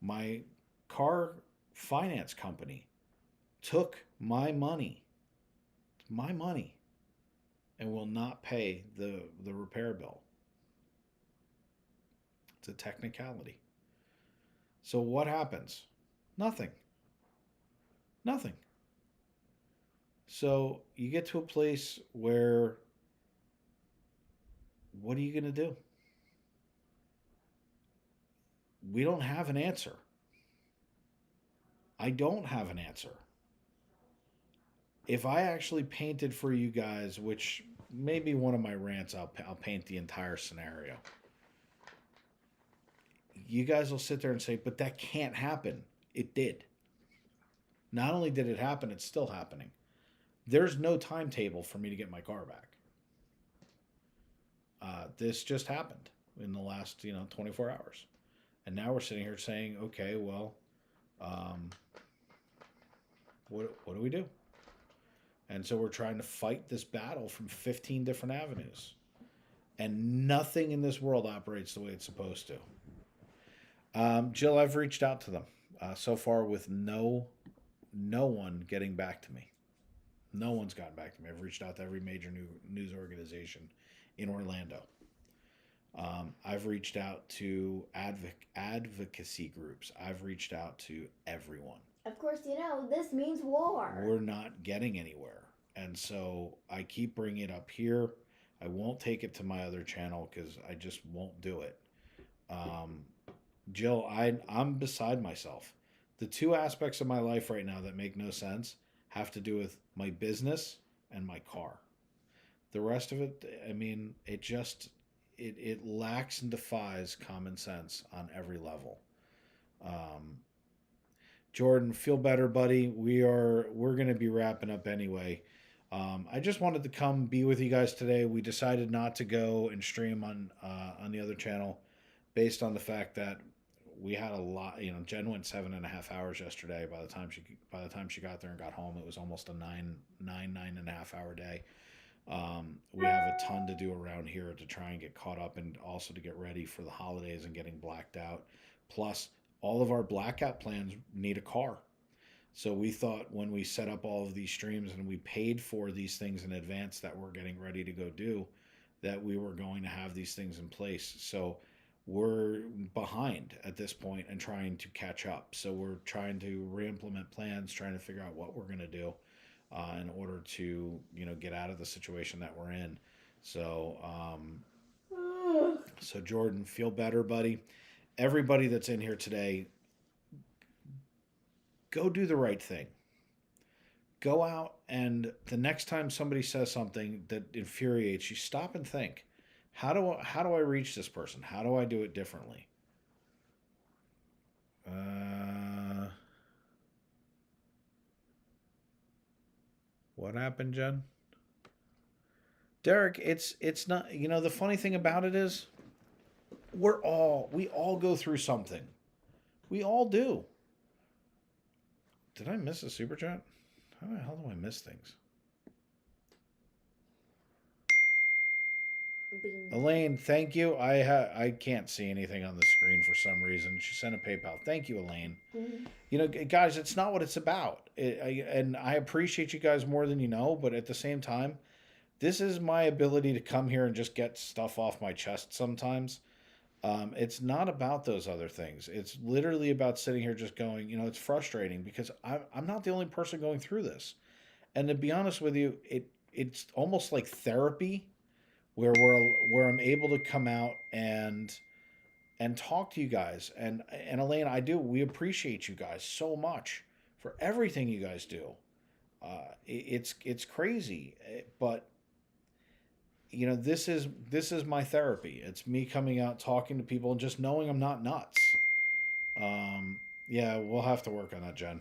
My car finance company took my money, and will not pay the repair bill. It's a technicality. So what happens? Nothing. Nothing. So you get to a place where what are you going to do? We don't have an answer. I don't have an answer. If I actually painted for you guys, which maybe one of my rants, I'll paint the entire scenario. You guys will sit there and say, but that can't happen. It did. Not only did it happen, it's still happening. There's no timetable for me to get my car back. This just happened in the last 24 hours. And now we're sitting here saying, okay, well, what do we do? And so we're trying to fight this battle from 15 different avenues. And nothing in this world operates the way it's supposed to. Jill, I've reached out to them so far with no one getting back to me. No one's gotten back to me. I've reached out to every major news organization in Orlando. I've reached out to advocacy groups. I've reached out to everyone. Of course, this means war. We're not getting anywhere. And so I keep bringing it up here. I won't take it to my other channel because I just won't do it. Jill, I'm beside myself. The two aspects of my life right now that make no sense have to do with my business and my car. The rest of it, I mean, it lacks and defies common sense on every level. Jordan, feel better, buddy. We're going to be wrapping up anyway. I just wanted to come be with you guys today. We decided not to go and stream on the other channel based on the fact that we had a lot. Jen went 7.5 hours yesterday. By the time she got there and got home, it was almost a 9.5 hour day. We have a ton to do around here to try and get caught up and also to get ready for the holidays and getting blacked out. Plus, all of our blackout plans need a car. So we thought when we set up all of these streams and we paid for these things in advance that we're getting ready to go do, that we were going to have these things in place. So we're behind at this point and trying to catch up. So we're trying to re-implement plans, trying to figure out what we're going to do in order to, get out of the situation that we're in. So, so Jordan, feel better, buddy. Everybody that's in here today, go do the right thing. Go out, and the next time somebody says something that infuriates you, stop and think. How do I reach this person? How do I do it differently? What happened, Jen? Derek, it's not, the funny thing about it is we all go through something. We all do. Did I miss a super chat? How the hell do I miss things? Elaine, thank you. I can't see anything on the screen for some reason. She sent a PayPal. Thank you, Elaine. Mm-hmm. Guys, it's not what it's about. And I appreciate you guys more than you know, but at the same time, this is my ability to come here and just get stuff off my chest sometimes. It's not about those other things. It's literally about sitting here just going, it's frustrating because I'm not the only person going through this. And to be honest with you, it's almost like therapy where I'm able to come out and talk to you guys. And Elaine, we appreciate you guys so much for everything you guys do. It's crazy, but this is my therapy. It's me coming out, talking to people, and just knowing I'm not nuts. Yeah, we'll have to work on that, Jen.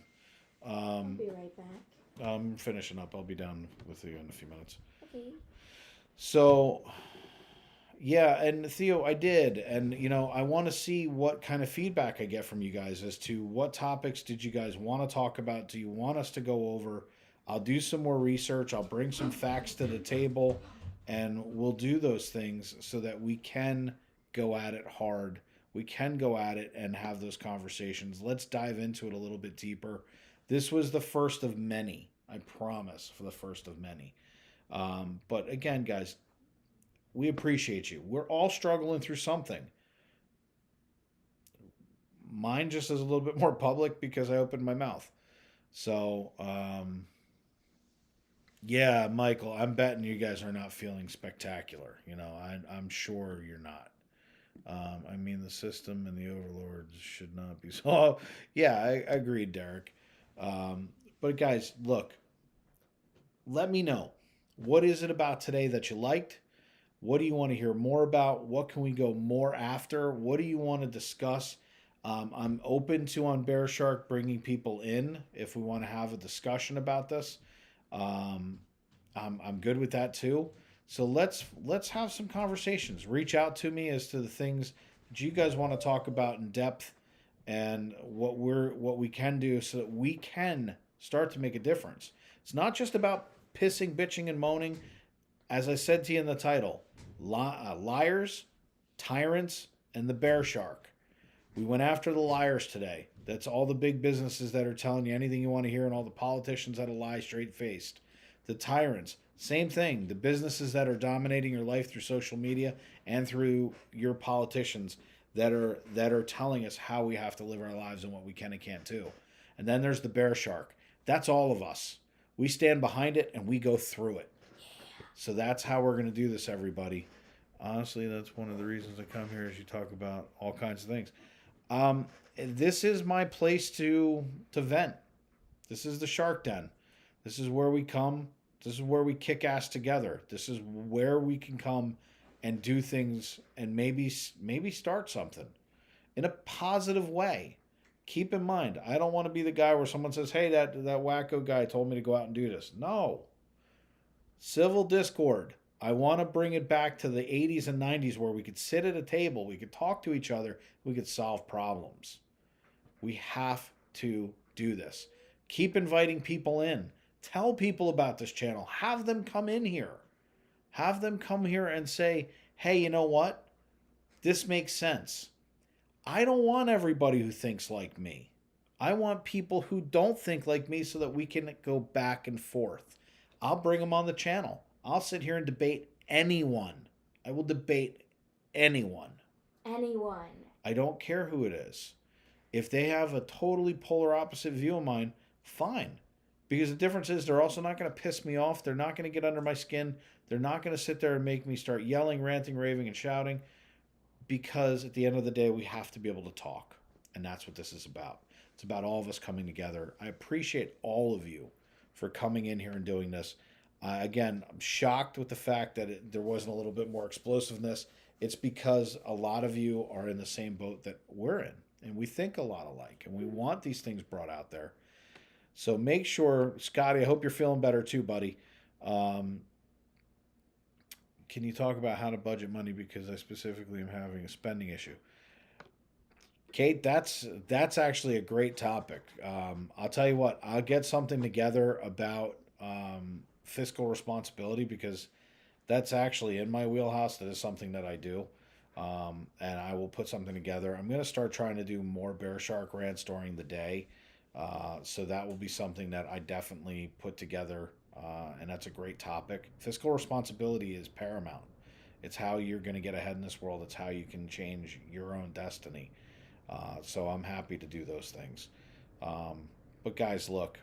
I'll be right back. I'm finishing up. I'll be down with you in a few minutes. Okay. So, Yeah, and Theo, I did. And, I want to see what kind of feedback I get from you guys as to what topics did you guys want to talk about? Do you want us to go over? I'll do some more research. I'll bring some facts to the table, and we'll do those things so that we can go at it hard. We can go at it and have those conversations. Let's dive into it a little bit deeper. This was the first of many, I promise, for the first of many. But again, guys, we appreciate you. We're all struggling through something. Mine just is a little bit more public because I opened my mouth. So, yeah, Michael, I'm betting you guys are not feeling spectacular. I'm sure you're not. I mean, the system and the overlords should not be. So, yeah, I agreed, Derek. But, guys, look, let me know. What is it about today that you liked? What do you want to hear more about? What can we go more after? What do you want to discuss? I'm open to on Bear Shark bringing people in if we want to have a discussion about this. I'm good with that too. So let's have some conversations. Reach out to me as to the things that you guys want to talk about in depth and what we can do so that we can start to make a difference. It's not just about pissing, bitching, and moaning. As I said to you in the title, liars, tyrants, and the bear shark. We went after the liars today. That's all the big businesses that are telling you anything you want to hear and all the politicians that lie straight-faced. The tyrants, same thing. The businesses that are dominating your life through social media and through your politicians that are telling us how we have to live our lives and what we can and can't do. And then there's the bear shark. That's all of us. We stand behind it and we go through it. So that's how we're going to do this, everybody. Honestly, that's one of the reasons I come here is you talk about all kinds of things. This is my place to vent. This is the Shark Den. This is where we come. This is where we kick ass together. This is where we can come and do things and maybe start something in a positive way. Keep in mind, I don't want to be the guy where someone says, "Hey, that wacko guy told me to go out and do this." No. Civil discord. I want to bring it back to the 80s and 90s where we could sit at a table, we could talk to each other, we could solve problems. We have to do this. Keep inviting people in. Tell people about this channel. Have them come in here. Have them come here and say, "Hey, you know what? This makes sense." I don't want everybody who thinks like me. I want people who don't think like me so that we can go back and forth. I'll bring them on the channel. I'll sit here and debate anyone. I will debate anyone. Anyone. I don't care who it is. If they have a totally polar opposite view of mine, fine. Because the difference is they're also not going to piss me off. They're not going to get under my skin. They're not going to sit there and make me start yelling, ranting, raving, and shouting. Because at the end of the day, we have to be able to talk. And that's what this is about. It's about all of us coming together. I appreciate all of you for coming in here and doing this. Again, I'm shocked with the fact that there wasn't a little bit more explosiveness. It's because a lot of you are in the same boat that we're in. And we think a lot alike. And we want these things brought out there. So make sure, Scotty, I hope you're feeling better too, buddy. Can you talk about how to budget money? Because I specifically am having a spending issue. Kate, that's actually a great topic. I'll tell you what, I'll get something together about fiscal responsibility because that's actually in my wheelhouse. That is something that I do. And I will put something together. I'm going to start trying to do more Bear Shark rants during the day. So that will be something that I definitely put together. And that's a great topic. Fiscal responsibility is paramount. It's how you're going to get ahead in this world. It's how you can change your own destiny. So I'm happy to do those things. But guys, look,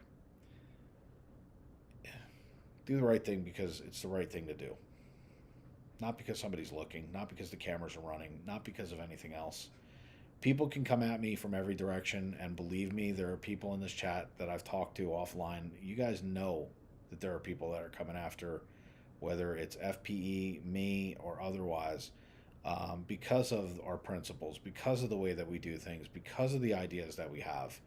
do the right thing because it's the right thing to do. Not because somebody's looking, not because the cameras are running, not because of anything else. People can come at me from every direction, and believe me, there are people in this chat that I've talked to offline. You guys know that there are people that are coming after, whether it's FPE, me, or otherwise, because of our principles, because of the way that we do things, because of the ideas that we have.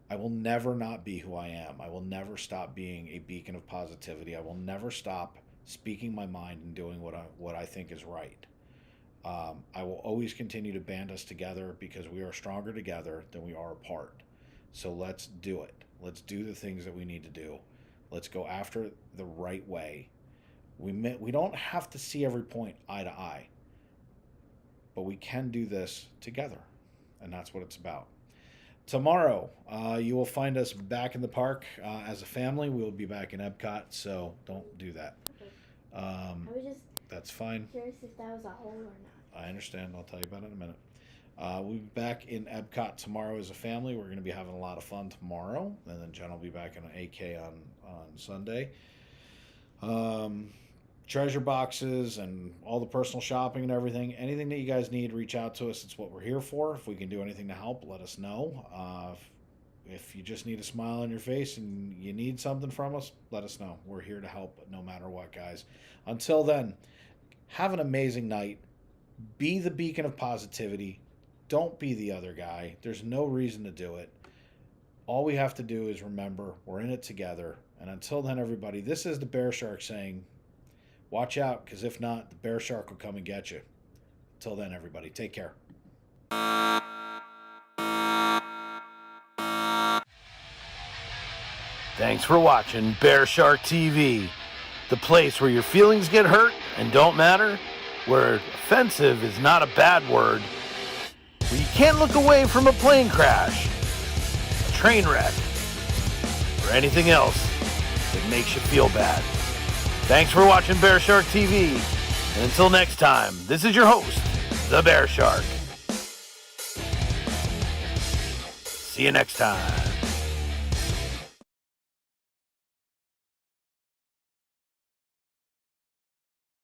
I will never not be who I am. I will never stop being a beacon of positivity. I will never stop speaking my mind and doing what I think is right. I will always continue to band us together because we are stronger together than we are apart. So let's do it. Let's do the things that we need to do. Let's go after it the right way. We don't have to see every point eye to eye, but we can do this together, and that's what it's about. Tomorrow, you will find us back in the park as a family. We will be back in Epcot, so don't do that. Okay. I was just That's fine. curious if that was a hole or not. I understand. I'll tell you about it in a minute. We'll be back in Epcot tomorrow as a family. We're going to be having a lot of fun tomorrow, and then Jen will be back in AK on Sunday. Treasure boxes and all the personal shopping and everything. Anything that you guys need, reach out to us. It's what we're here for. If we can do anything to help, let us know. If you just need a smile on your face and you need something from us, let us know. We're here to help no matter what, guys. Until then, have an amazing night. Be the beacon of positivity. Don't be the other guy. There's no reason to do it. All we have to do is remember we're in it together. And until then, everybody, this is the Bear Shark saying, watch out, because if not, the Bear Shark will come and get you. Until then, everybody, take care. Thanks for watching Bear Shark TV, the place where your feelings get hurt and don't matter, where offensive is not a bad word, where you can't look away from a plane crash, a train wreck, or anything else that makes you feel bad. Thanks for watching Bear Shark TV, and until next time, this is your host, the Bear Shark. See you next time.